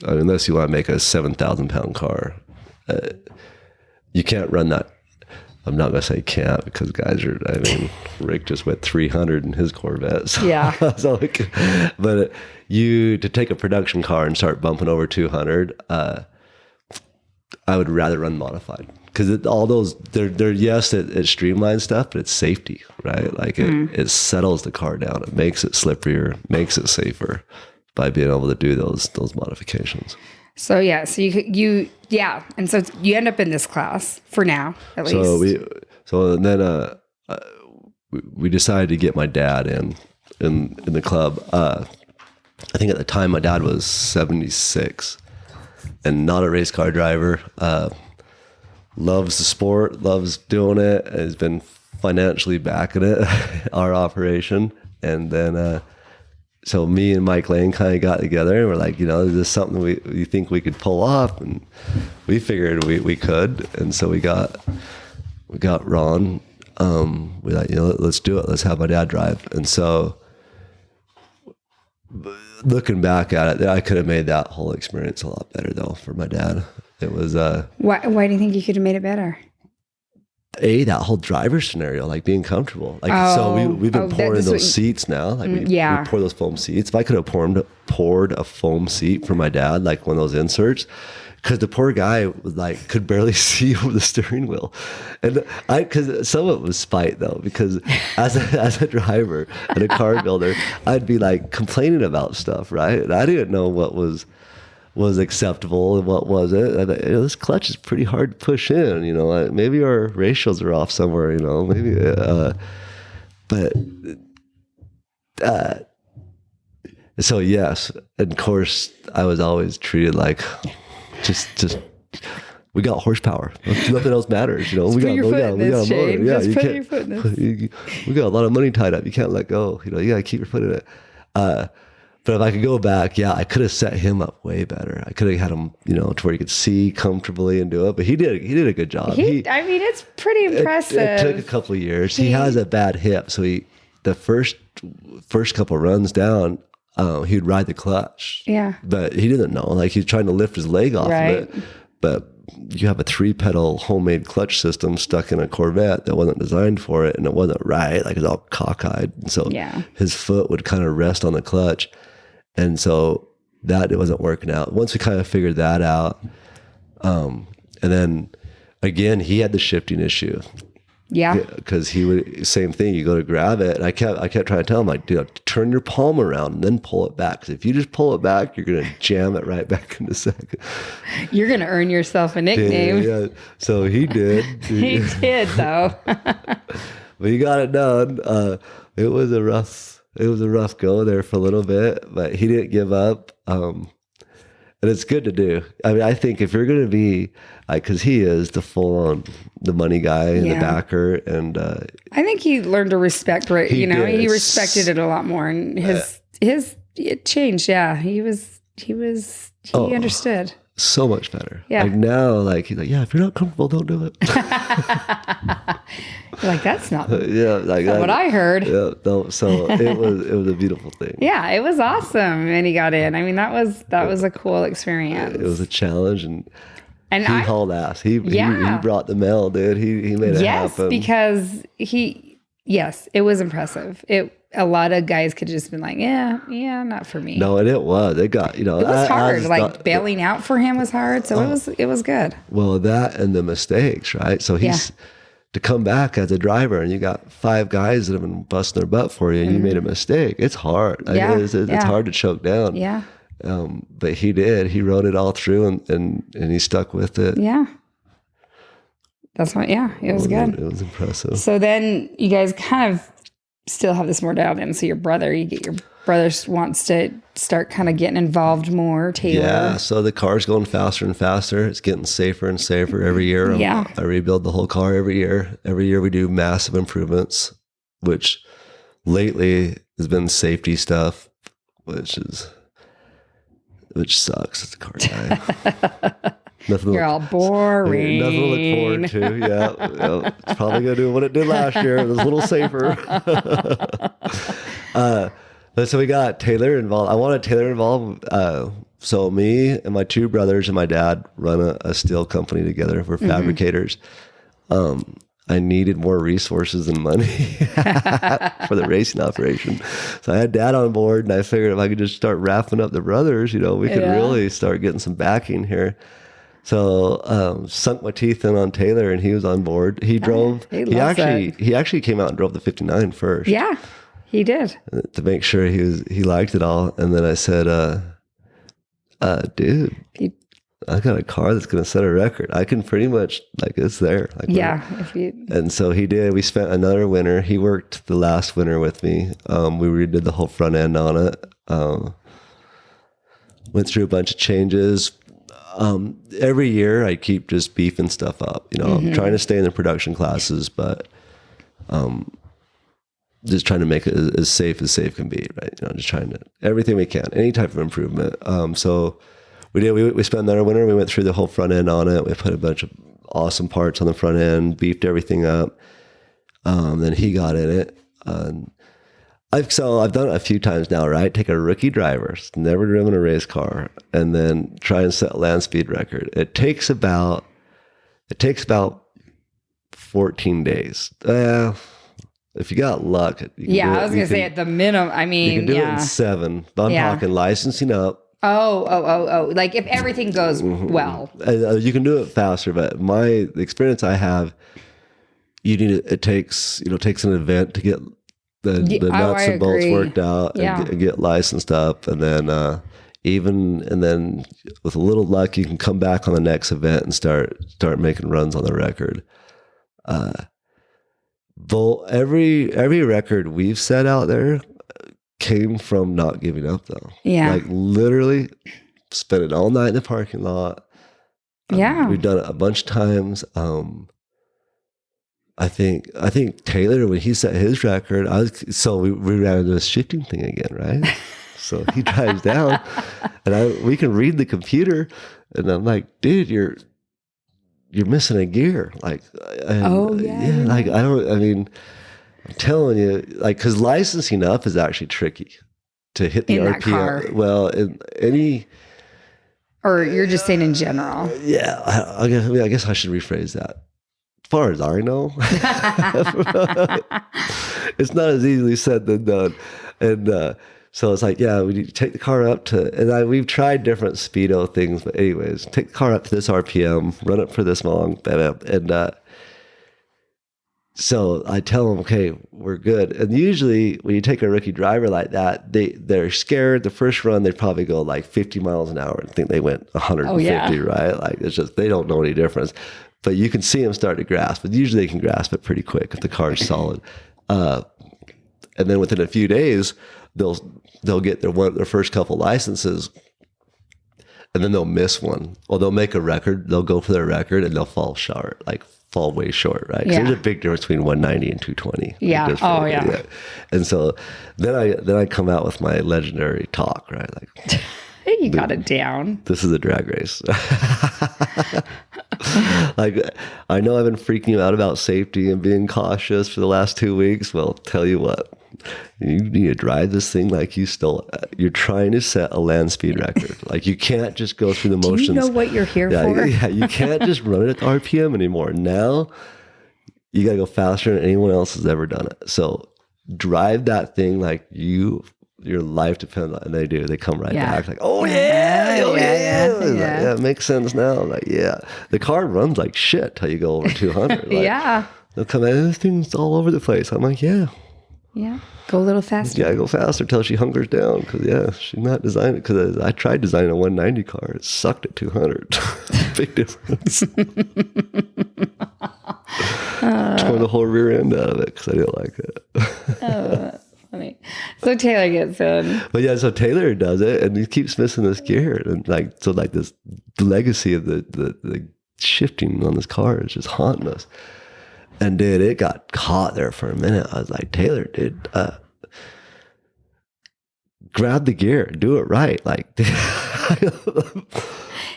I mean, unless you want to make a 7,000 pound car. You can't run that. I'm not going to say can't, because guys are, I mean, Rick just went 300 in his Corvette. So, yeah. But to take a production car and start bumping over 200, I would rather run modified, because all those, they're yes, it streamlines stuff, but it's safety, right? Like it settles the car down. It makes it slipperier, makes it safer by being able to do those modifications. So yeah, so and so you end up in this class for now, at least. So then we decided to get my dad in the club. I think at the time my dad was 76 and not a race car driver. Loves the sport, loves doing it, has been financially backing it, our operation, and then. So me and Mike Lane kind of got together and we're like, is this something we think we could pull off? And we figured we could. And so we got Ron. We like, let's do it. Let's have my dad drive. And so looking back at it, I could have made that whole experience a lot better though for my dad. It was Why do you think you could have made it better? That whole driver scenario, like being comfortable. So we've been pouring those seats now. Like we pour those foam seats. If I could have poured a foam seat for my dad, like one of those inserts, because the poor guy was like could barely see over the steering wheel, and because some of it was spite though, because as a driver and a car builder, I'd be like complaining about stuff, right? And I didn't know what was acceptable and what wasn't. This clutch is pretty hard to push in, maybe our ratios are off somewhere, maybe, so yes. And of course I was always treated like just we got horsepower. Nothing else matters, we got a motor. Yeah, just put your foot in this. We got a lot of money tied up. You can't let go. You got to keep your foot in it. But if I could go back, I could have set him up way better. I could have had him, to where he could see comfortably and do it. But he did a good job. It's pretty impressive. It took a couple of years. He has a bad hip, so the first couple of runs down, he'd ride the clutch. Yeah. But he didn't know. Like he's trying to lift his leg off of it. But you have a 3-pedal homemade clutch system stuck in a Corvette that wasn't designed for it, and it wasn't right. Like it's all cockeyed. And so his foot would kind of rest on the clutch. And so it wasn't working out. Once we kind of figured that out, and then again, he had the shifting issue. Yeah. Because he would, same thing, you go to grab it. And I kept trying to tell him, like, turn your palm around and then pull it back. Because if you just pull it back, you're going to jam it right back in a second. You're going to earn yourself a nickname. Yeah. So he did. He did, though. But he got it done. It was a rough go there for a little bit, but he didn't give up. And it's good to do. I mean, I think if you're going to be, because he is the full-on, the money guy and the backer, and I think he learned to respect. He respected it a lot more, and it changed. Yeah, he understood so much better. Yeah, like now, he's like, if you're not comfortable, don't do it. Like that's not what I heard. Yeah, no, so it was a beautiful thing. Yeah, it was awesome, and he got in. I mean, that was a cool experience. It was a challenge, and he hauled ass. He brought the mail, dude. He made it happen. Because it was impressive. a lot of guys could have just been like, yeah, not for me. No, and it was. It got, you know. It was hard. Like bailing out for him was hard. So it was good. Well, that and the mistakes, right? So he's to come back as a driver and you got 5 guys that have been busting their butt for you and you made a mistake. It's hard. Yeah. It's hard to choke down. Yeah. But he did. He rode it all through and he stuck with it. Yeah. That's what, it was good. It was impressive. So then you guys kind of still have this more dialed in. So your brother wants to start kind of getting involved more, Taylor. Yeah, so the car's going faster and faster. It's getting safer and safer every year. I rebuild the whole car every year. Every year we do massive improvements, which lately has been safety stuff, which sucks as a car guy. You're all boring. Nothing to look forward to. Yeah. It's probably going to do what it did last year. It was a little safer. But so we got Taylor involved. I wanted Taylor involved. So me and my 2 brothers and my dad run a steel company together. We're fabricators. I needed more resources and money for the racing operation. So I had Dad on board, and I figured if I could just start wrapping up the brothers, we could really start getting some backing here. So sunk my teeth in on Taylor, and he was on board. He drove. He actually came out and drove the 59 first. Yeah, he did, to make sure he liked it all. And then I said, dude, I got a car that's going to set a record. I can pretty much, it's there. And so he did. We spent another winter. He worked the last winter with me. We redid the whole front end on it. Went through a bunch of changes. Every year I keep just beefing stuff up. I'm trying to stay in the production classes, but just trying to make it as safe can be, right? Just trying to, everything we can, any type of improvement. So we did. We spent another winter. We went through the whole front end on it. We put a bunch of awesome parts on the front end, beefed everything up. Then he got in it. I've done it a few times now, right? Take a rookie driver, never driven a race car, and then try and set a land speed record. It takes about 14 days. If you got luck, I was gonna say at the minimum. I mean, you can do it in 7. But I'm talking licensing up. Oh! Like if everything goes well, you can do it faster. But the experience I have, it takes an event to get the nuts and bolts worked out and get licensed up, and then with a little luck, you can come back on the next event and start making runs on the record. Every record we've set out there came from not giving up, though. Yeah, literally spending all night in the parking lot. We've done it a bunch of times. I think Taylor, when he set his record, we ran into this shifting thing again, right? So he drives down, and we can read the computer, and I'm like, dude, you're missing a gear. I'm telling you, because licensing up is actually tricky to hit the RPM. Well, in any. Or you're just saying in general. Yeah, I guess I should rephrase that. As far as I know, it's not as easily said than done. And so it's like, we need to take the car up to, and we've tried different speedo things, but anyways, take the car up to this RPM, run it for this long, and so I tell them, okay, we're good. And usually when you take a rookie driver like that, they're scared. The first run, they probably go 50 miles an hour and think they went 150, right? It's just, they don't know any difference. But you can see them start to grasp. But usually they can grasp it pretty quick if the car's solid. And then within a few days, they'll get their first couple licenses, and then they'll miss one. Or they'll make a record. They'll go for their record, and they'll fall short, fall way short, right? Because there's a big difference between 190 and 220. Yeah. And so then I come out with my legendary talk, right? You got it down. This is a drag race. I know I've been freaking you out about safety and being cautious for the last 2 weeks. Well, tell you what, you need to drive this thing like you're trying to set a land speed record. You can't just go through the motions. Do you know what you're here for? Yeah, you can't just run it at the RPM anymore. Now you got to go faster than anyone else has ever done it. So drive that thing like your life depends on it. And they do. They come right back like, oh yeah. Yeah, it makes sense now. Like, yeah. The car runs like shit till you go over 200. Like, they'll come in, this thing's all over the place. I'm like, yeah. Yeah. Go a little faster. Yeah, go faster till she hunkers down. Because, she's not designed it. Because I tried designing a 190 car. It sucked at 200. Big difference. Tore the whole rear end out of it because I didn't like it. That's funny. So Taylor gets in. But yeah, so Taylor does it, and he keeps missing this gear. And this legacy of the shifting on this car is just haunting us. And dude, it got caught there for a minute. I was like, Taylor, dude, grab the gear, do it right. Like,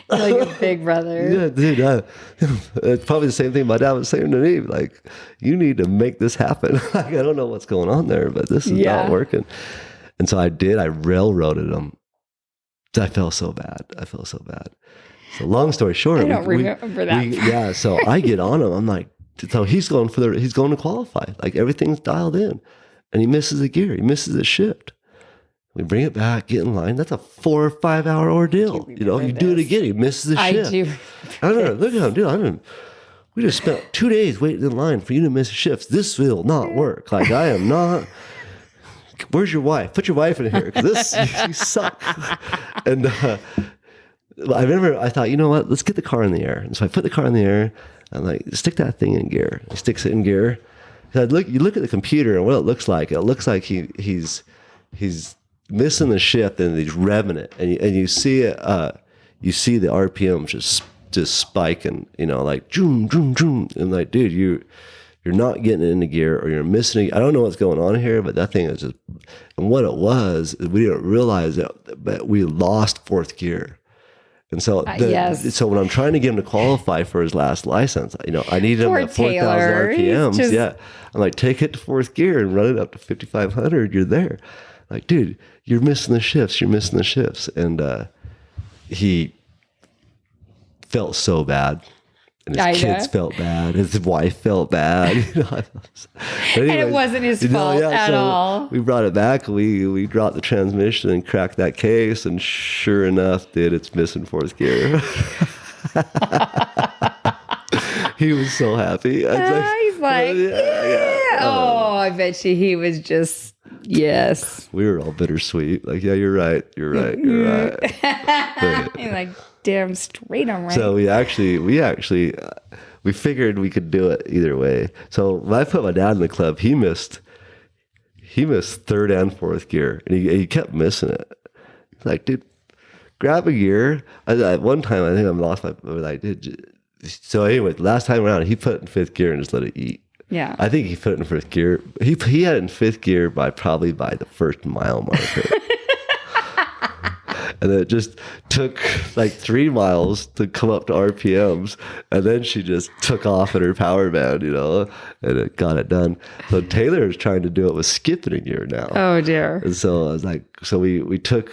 like a big brother. Yeah, dude. It's probably the same thing my dad was saying to me. Like, you need to make this happen. Like, I don't know what's going on there, but this is not working. And so I did. I railroaded him. I felt so bad. So long story short, I don't remember that. So I get on him. I'm like, so he's going to qualify. Like, everything's dialed in, and he misses a gear. He misses a shift. We bring it back, get in line. That's a 4 or 5 hour ordeal. You do it again. He misses the shift. I don't know. Look at him, dude. We just spent 2 days waiting in line for you to miss shifts. This will not work. Like, I am not. Where's your wife? Put your wife in here, because you suck. And I thought, you know what? Let's get the car in the air. And so I put the car in the air. I'm like, stick that thing in gear. He sticks it in gear. You look at the computer and what it looks like. It looks like he's missing the shift and he's revving it, and you see it. You see the RPM just spiking. Like zoom, zoom, zoom, and like, dude, you're not getting it into gear, or you're missing it. I don't know what's going on here, but that thing is just. And what it was, we didn't realize it, but we lost fourth gear. And so, so when I'm trying to get him to qualify for his last license, I need him at 4,000 RPMs. I'm like, take it to fourth gear and run it up to 5,500. You're there. Like, dude, you're missing the shifts. And he felt so bad. And his kids felt bad. His wife felt bad. But anyway, and it wasn't his fault at all. We brought it back. We dropped the transmission and cracked that case. And sure enough, dude, it's missing fourth gear. He was so happy. He's like, yeah. Oh, I bet you he was just, yes. We were all bittersweet. Like, yeah, you're right. You're right. You're like, damn straight, I'm right. So we figured we could do it either way. So when I put my dad in the club, he missed third and fourth gear, and he kept missing it. Like, dude, grab a gear. At one time, I think I lost my. I did. So anyway, last time around, he put it in fifth gear and just let it eat. Yeah. I think he put it in fifth gear. He had it in fifth gear probably by the first mile marker. And then it just took like 3 miles to come up to RPMs. And then she just took off in her power band, and it got it done. So Taylor is trying to do it with skipping a gear now. Oh, dear. And so I was like, we took,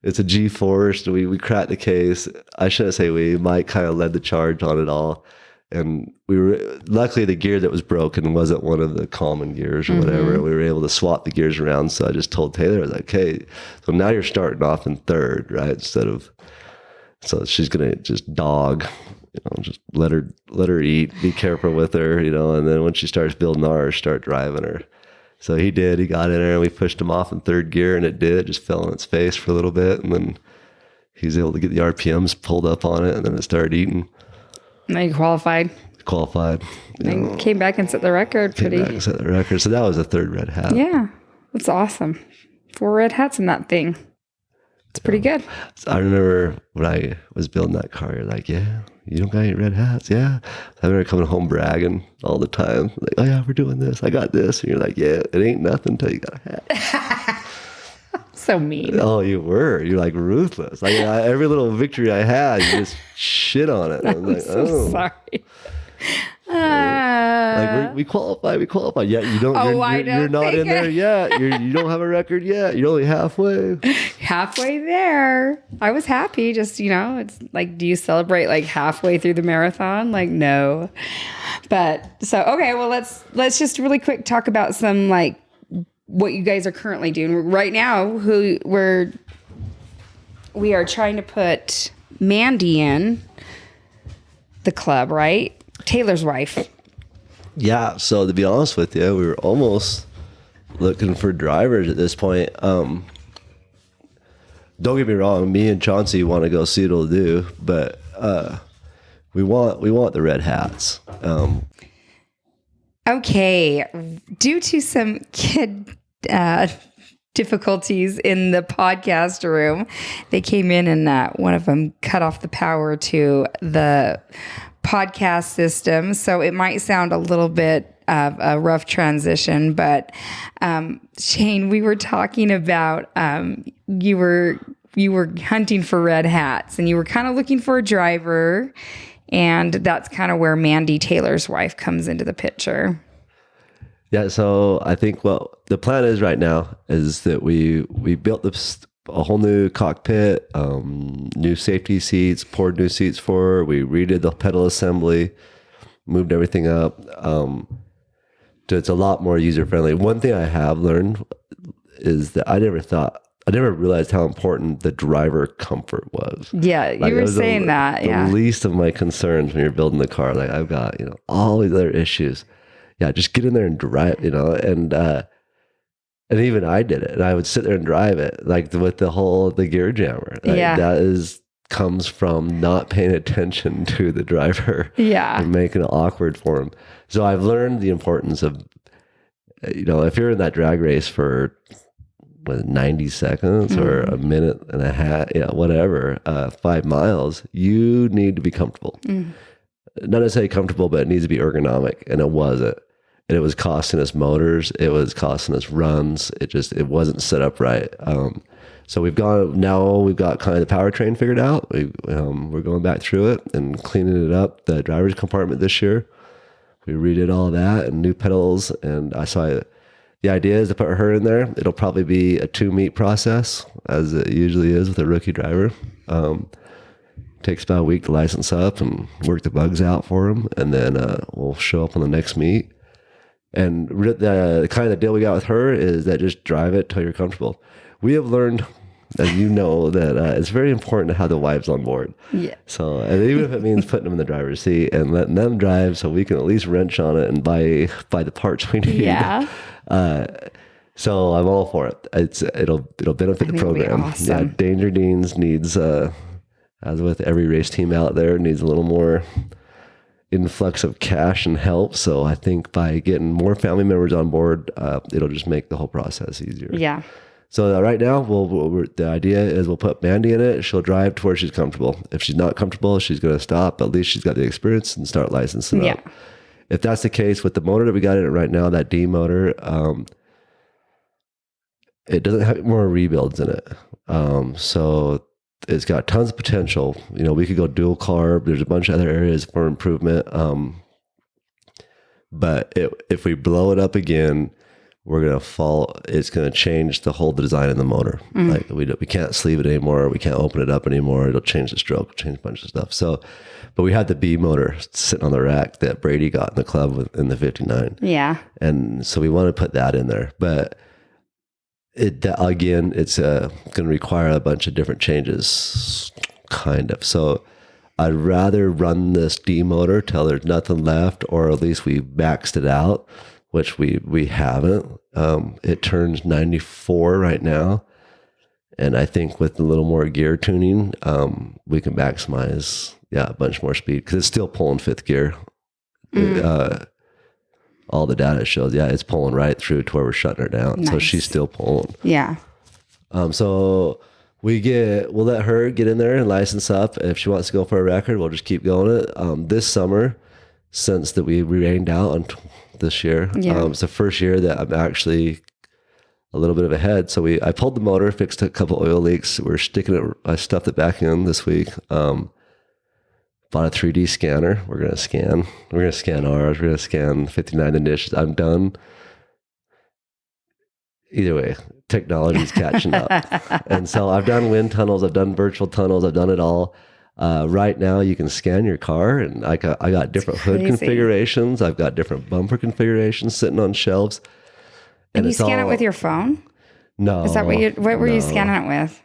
it's a G-force. We cracked the case. I shouldn't say Mike kind of led the charge on it all. And luckily the gear that was broken wasn't one of the common gears or whatever. We were able to swap the gears around. So I just told Taylor, I was like, hey, so now you're starting off in third, right? So she's going to just dog, just let her eat, be careful with her, and then when she starts building ours, start driving her. So he did, he got in there and we pushed him off in third gear, and it just fell on its face for a little bit. And then he was able to get the RPMs pulled up on it, and then it started eating. And then you qualified. And came back and set the record. So that was a third red hat. Yeah. That's awesome. 4 red hats in that thing. It's pretty good. So I remember when I was building that car, you're like, yeah, you don't got any red hats? Yeah. I remember coming home bragging all the time. Like, oh yeah, we're doing this. I got this. And you're like, yeah, it ain't nothing until you got a hat. So mean. Oh, you were. You're like ruthless. Like, every little victory I had, you just shit on it. I'm like, so sorry. Like we qualify. Yeah, you don't. You're not in there yet. You don't have a record yet. You're only halfway. Halfway there. I was happy. Just it's like, do you celebrate like halfway through the marathon? Like, no. But so okay. Well, let's just really quick talk about some like what you guys are currently doing right now. We are trying to put Mandy in the club, right? Taylor's wife. Yeah. So to be honest with you, we were almost looking for drivers at this point. Don't get me wrong. Me and Chauncey want to go see what it'll do, but we want the red hats. Okay. Due to some kid difficulties in the podcast room, they came in and one of them cut off the power to the podcast system. So it might sound a little bit of a rough transition, but Shane, we were talking about you were hunting for red hats and you were kind of looking for a driver, and that's kind of where Mandy, Taylor's wife, comes into the picture. Yeah, so I think what the plan is right now is that we built a whole new cockpit, new safety seats, poured new seats for her. We redid the pedal assembly, moved everything up. So it's a lot more user friendly. One thing I have learned is that I never realized how important the driver comfort was. Yeah, you were saying that. The least of my concerns when you're building the car. Like I've got, all these other issues. Yeah, just get in there and drive, and even I did it. And I would sit there and drive it, like with the gear jammer. Like, that comes from not paying attention to the driver. Yeah. And making it awkward for him. So I've learned the importance of, if you're in that drag race for 90 seconds or a minute and a half, whatever, 5 miles, you need to be comfortable. Not necessarily comfortable, but it needs to be ergonomic, and it wasn't. And it was costing us motors. It was costing us runs. It wasn't set up right. So we've got kind of the powertrain figured out. We're going back through it and cleaning it up. The driver's compartment this year, we redid all of that and new pedals. And the idea is to put her in there. It'll probably be a 2-meet process, as it usually is with a rookie driver. Takes about a week to license up and work the bugs out for them, and then we'll show up on the next meet. And the kind of the deal we got with her is that just drive it till you're comfortable. We have learned, as you know, that it's very important to have the wives on board. Yeah. So, and even if it means putting them in the driver's seat and letting them drive, so we can at least wrench on it and buy the parts we need. Yeah. So I'm all for it. It'll benefit the program. Awesome. Yeah. Danger Deans needs, as with every race team out there, needs a little more influx of cash and help. So I think by getting more family members on board, it'll just make the whole process easier. Yeah. So right now, the idea is we'll put Mandy in it. She'll drive to where she's comfortable. If she's not comfortable, she's going to stop. At least she's got the experience and start licensing up. If that's the case with the motor that we got in it right now, that D motor, it doesn't have more rebuilds in it. So it's got tons of potential. We could go dual carb. There's a bunch of other areas for improvement. But if we blow it up again, we're going to fall. It's going to change the whole design of the motor. Like we can't sleeve it anymore. We can't open it up anymore. It'll change the stroke, change a bunch of stuff. So, but we had the B motor sitting on the rack that Brady got in the club in the 59. Yeah. And so we want to put that in there, but it's going to require a bunch of different changes, kind of. So I'd rather run this D motor till there's nothing left, or at least we maxed it out, which we haven't. It turns 94 right now. And I think with a little more gear tuning, we can maximize, a bunch more speed, because it's still pulling 5th gear. All the data shows, it's pulling right through to where we're shutting her down. Nice. So she's still pulling. Yeah. So we'll let her get in there and license up. If she wants to go for a record, we'll just keep going it. This summer, since that we rained out on this year, it's the first year that I'm actually a little bit of ahead. So I pulled the motor, fixed a couple oil leaks. We're sticking it. I stuffed it back in this week. Bought a 3D scanner. We're going to scan. We're going to scan ours. We're going to scan 59 inches. I'm done. Either way, technology's catching up. And so I've done wind tunnels. I've done virtual tunnels. I've done it all. Right now, you can scan your car, and I got different hood configurations. I've got different bumper configurations sitting on shelves. And you scan it with your phone? No. Is that what were you scanning it with?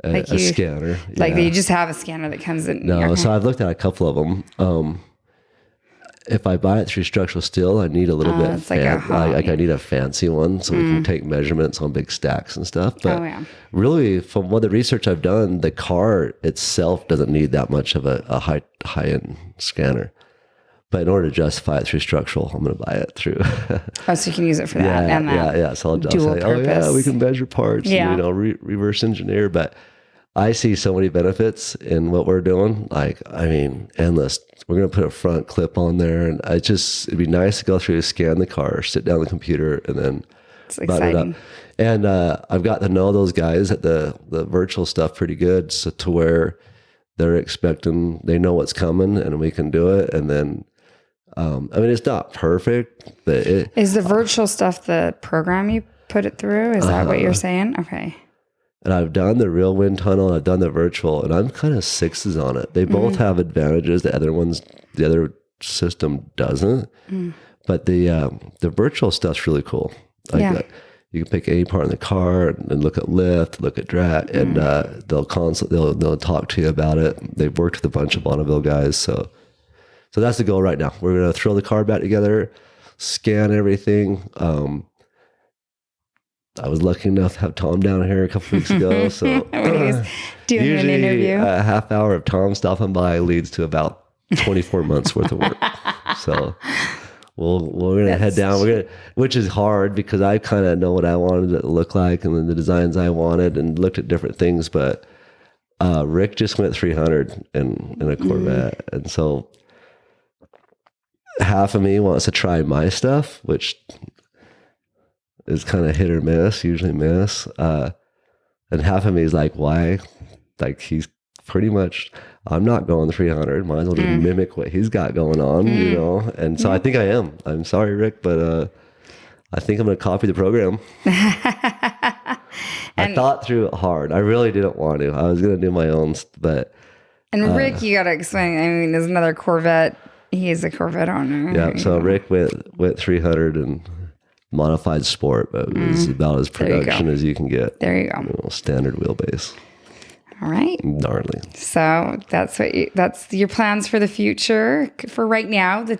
A scanner. Like you just have a scanner that comes in. No, so I've looked at a couple of them. If I buy it through Structural Steel, I need a little bit. I need a fancy one so we can take measurements on big stacks and stuff. But really, from what the research I've done, the car itself doesn't need that much of a high end scanner. But in order to justify it through Structural, I'm going to buy it through. So you can use it for that. Yeah. So I'll say, we can measure parts, and, reverse engineer. But I see so many benefits in what we're doing. Like, I mean, endless. We're going to put a front clip on there, and it'd be nice to go through, scan the car, sit down on the computer, and then button it up. And I've got to know those guys at the virtual stuff pretty good, so to where they're expecting, they know what's coming, and we can do it. And then, I mean, it's not perfect, but is the virtual stuff the program you put it through? Is that what you're saying? Okay. And I've done the real wind tunnel, I've done the virtual, and I'm kind of sixes on it. They both have advantages. The other system doesn't. But the virtual stuff's really cool. You can pick any part in the car and look at lift, look at drag, and they'll talk to you about it. They've worked with a bunch of Bonneville guys, so that's the goal right now. We're gonna throw the car back together, scan everything. I was lucky enough to have Tom down here a couple weeks ago. So when he was doing usually an interview, a half hour of Tom stopping by leads to about 24 months worth of work. So we're gonna head down. Which is hard because I kind of know what I wanted it to look like and then the designs I wanted and looked at different things. But Rick just went 300 in a Corvette, and so half of me wants to try my stuff, which is kind of hit or miss, usually miss. And half of me is like, why? Like, he's pretty much, I'm not going 300. Might as well just mimic what he's got going on, you know? And so I think I am. I'm sorry, Rick, but I think I'm going to copy the program. I thought through it hard. I really didn't want to. I was going to do my own, but... And Rick, you got to explain. I mean, there's another Corvette. He's a Corvette owner. Yeah, so Rick went 300 and... modified sport, but it was about as production as you can get. There you go. Standard wheelbase. All right. Gnarly. So that's your plans for the future for right now, the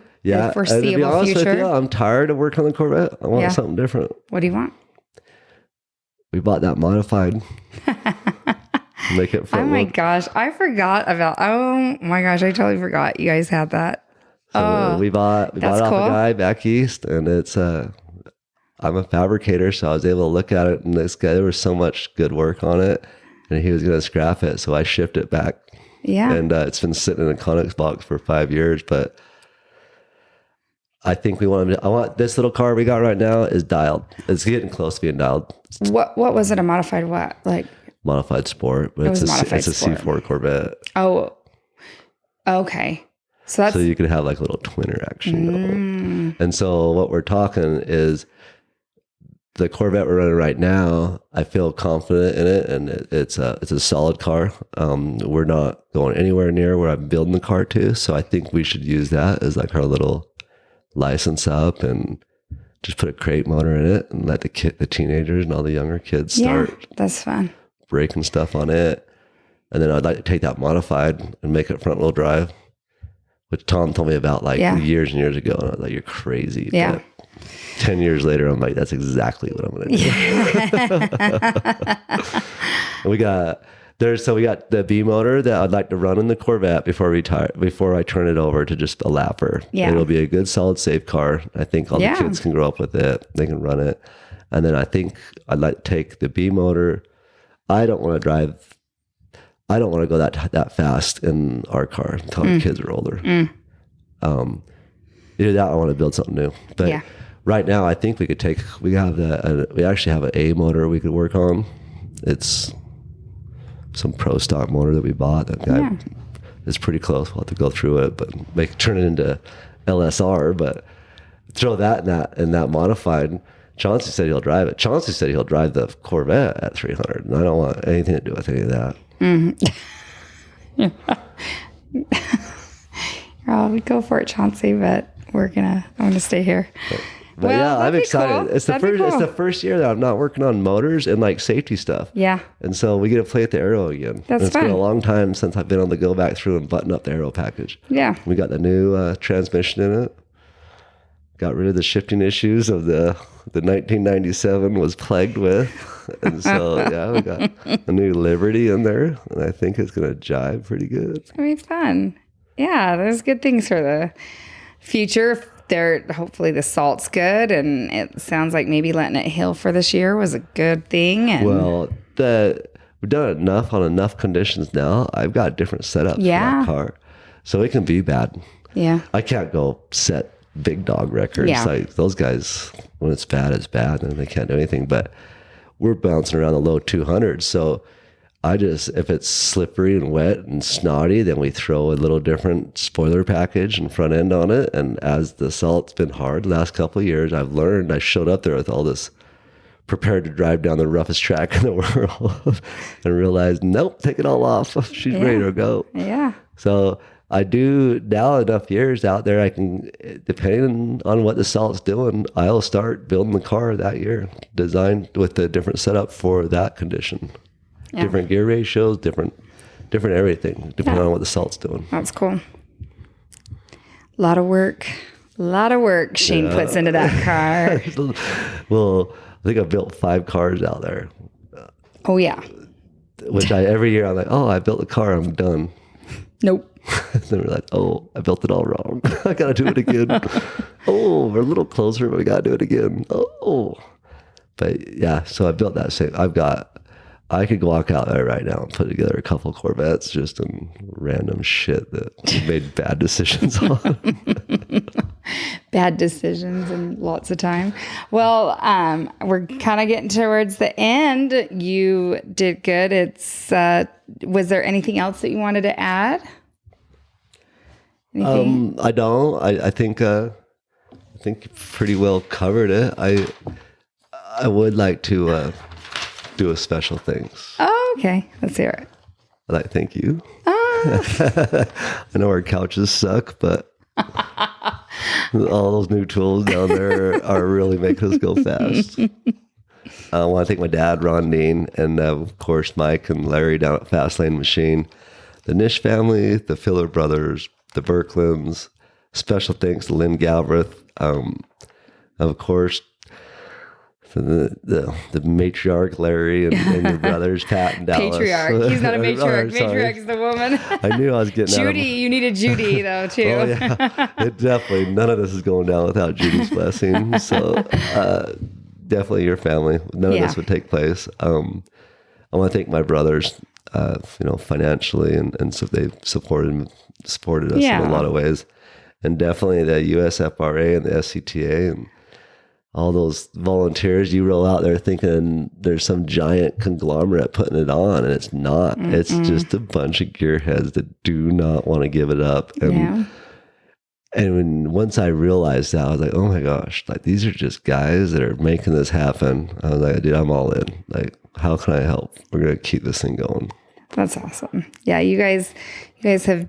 foreseeable to be honest future. With you, I'm tired of working on the Corvette. I want something different. What do you want? We bought that modified. Make it front Oh my load. gosh. I forgot about, oh my gosh, I totally forgot you guys had that. So we bought it off a guy back east, and it's I'm a fabricator, so I was able to look at it, and there was so much good work on it, and he was going to scrap it, so I shipped it back. Yeah. And it's been sitting in a Conex box for 5 years, but I think I want this little car we got right now is dialed. It's getting close to being dialed. What was it? A modified what? Like modified sport, but it's a C4 Corvette. Oh, okay. So you could have like a little twinner action. And so what we're talking is the Corvette we're running right now, I feel confident in it, and it's a solid car. We're not going anywhere near where I'm building the car to, so I think we should use that as like our little license up and just put a crate motor in it and let the teenagers and all the younger kids start. That's fun. Breaking stuff on it. And then I'd like to take that modified and make it front wheel drive, which Tom told me about years and years ago. And I was like, you're crazy. Yeah. But 10 years later, I'm like, that's exactly what I'm going to do. And we got the B motor that I'd like to run in the Corvette before I turn it over to just a lapper. Yeah. It'll be a good, solid, safe car. I think all the kids can grow up with it. They can run it. And then I think I'd like to take the B motor. I don't want to go that fast in our car until our kids are older. Either that or I want to build something new. But right now, I think we actually have an A motor we could work on. It's some pro stock motor that we bought. That guy is pretty close. We'll have to go through it, but turn it into LSR. But throw that in that modified. Chauncey said he'll drive it. Chauncey said he'll drive the Corvette at 300, and I don't want anything to do with any of that. Well, we go for it, Chauncey, but I'm going to stay here. But Well, yeah, I'm that'd be excited. cool. It's the That'd be first. It's cool. the first year that I'm not working on motors and like safety stuff. Yeah. And so we get to play at the aero again. That's and it's been fun. a long time since I've been able to go back through and button up the aero package. Yeah. We got the new transmission in it. Got rid of the shifting issues of the 1997 was plagued with. And so, yeah, we got a new Liberty in there. And I think it's going to jive pretty good. It's going to be fun. Yeah, there's good things for the future. Hopefully the salt's good, and it sounds like maybe letting it heal for this year was a good thing. And Well, we've done enough on enough conditions now. I've got different setups for that car. So it can be bad. yeah. I can't go set big dog records. Yeah. Like those guys, when it's bad and they can't do anything. But we're bouncing around the low 200s. So if it's slippery and wet and snotty, then we throw a little different spoiler package and front end on it. And as the salt's been hard the last couple of years, I've learned, I showed up there with all this prepared to drive down the roughest track in the world and realized, nope, take it all off. She's ready to go. Yeah. So I do now enough years out there, I can, depending on what the salt's doing, I'll start building the car that year, designed with a different setup for that condition. Yeah. Different gear ratios, different everything, depending on what the salt's doing. That's cool. A lot of work Shane puts into that car. Well, I think I built 5 cars out there, Oh, yeah. which every year I'm like, oh, I built a car, I'm done. Nope. Then we're like, oh, I built it all wrong. I got to do it again. Oh, we're a little closer, but we got to do it again. Oh. But yeah, so I built that same. I could walk out there right now and put together a couple Corvettes just in random shit that we made bad decisions on. Bad decisions and lots of time. Well, we're kind of getting towards the end. You did good. Was there anything else that you wanted to add? Anything? I don't. I think you pretty well covered it. I would like to do a special thanks. Oh, okay. Let's hear it. I'd like to thank you. I know our couches suck, but all those new tools down there are really making us go fast. I want to thank my dad, Ron Dean, and of course Mike and Larry down at Fast Lane Machine, the Nish family, the Filler brothers, the Berklands. Special thanks to Lynn Galbraith. Of course, the matriarch Larry and your brothers Pat and Dallas. Patriarch. He's not a matriarch. Sorry. Matriarch is the woman. I knew I was getting Judy. out of You needed Judy though too. Oh yeah, none of this is going down without Judy's blessing. So definitely your family. None of this would take place. I want to thank my brothers, financially, and so they've supported us in a lot of ways, and definitely the USFRA and the SCTA and all those volunteers. You roll out there thinking there's some giant conglomerate putting it on, and it's not. Mm-mm. It's just a bunch of gearheads that do not want to give it up. And once I realized that, I was like, oh my gosh, like these are just guys that are making this happen. I was like, dude, I'm all in. Like, how can I help? We're going to keep this thing going. That's awesome. Yeah, you guys have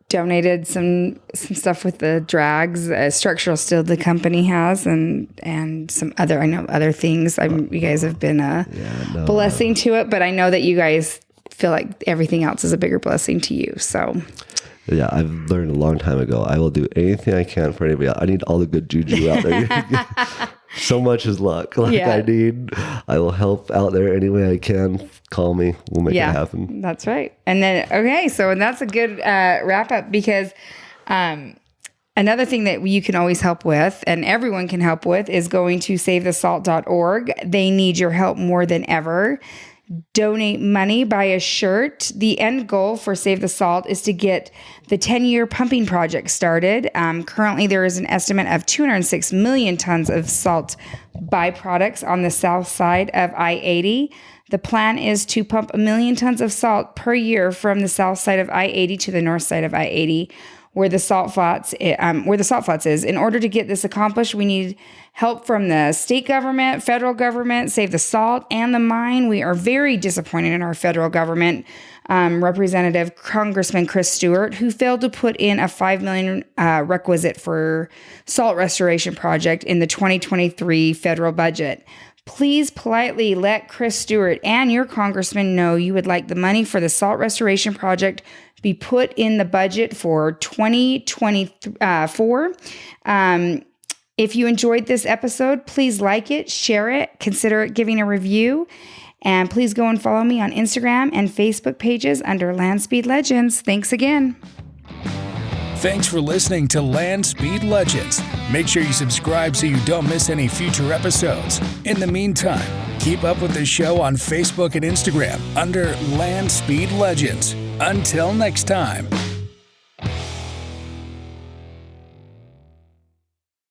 donated some stuff with the drags, structural steel the company has, and some other things. You guys have been a blessing to it, but I know that you guys feel like everything else is a bigger blessing to you. So yeah, I've learned a long time ago, I will do anything I can for anybody else. I need all the good juju out there. So much is luck. I will help out there any way I can. Call me. We'll make it happen. That's right. And then, okay, so that's a good wrap up, because another thing that you can always help with, and everyone can help with, is going to SaveTheSalt.org. They need your help more than ever. Donate money, buy a shirt. The end goal for Save the Salt is to get the 10-year pumping project started. Currently, there is an estimate of 206 million tons of salt byproducts on the south side of I-80. The plan is to pump 1 million tons of salt per year from the south side of I-80 to the north side of I-80. where the salt flats is. In order to get this accomplished, we need help from the state government, federal government, Save the Salt, and the mine. We are very disappointed in our federal government. Representative Congressman Chris Stewart, who failed to put in a $5 million requisite for salt restoration project in the 2023 federal budget. Please politely let Chris Stewart and your congressman know you would like the money for the salt restoration project be put in the budget for 2024. If you enjoyed this episode, please like it, share it, consider giving a review. And please go and follow me on Instagram and Facebook pages under Land Speed Legends. Thanks again. Thanks for listening to Land Speed Legends. Make sure you subscribe so you don't miss any future episodes. In the meantime, keep up with the show on Facebook and Instagram under Land Speed Legends. Until next time.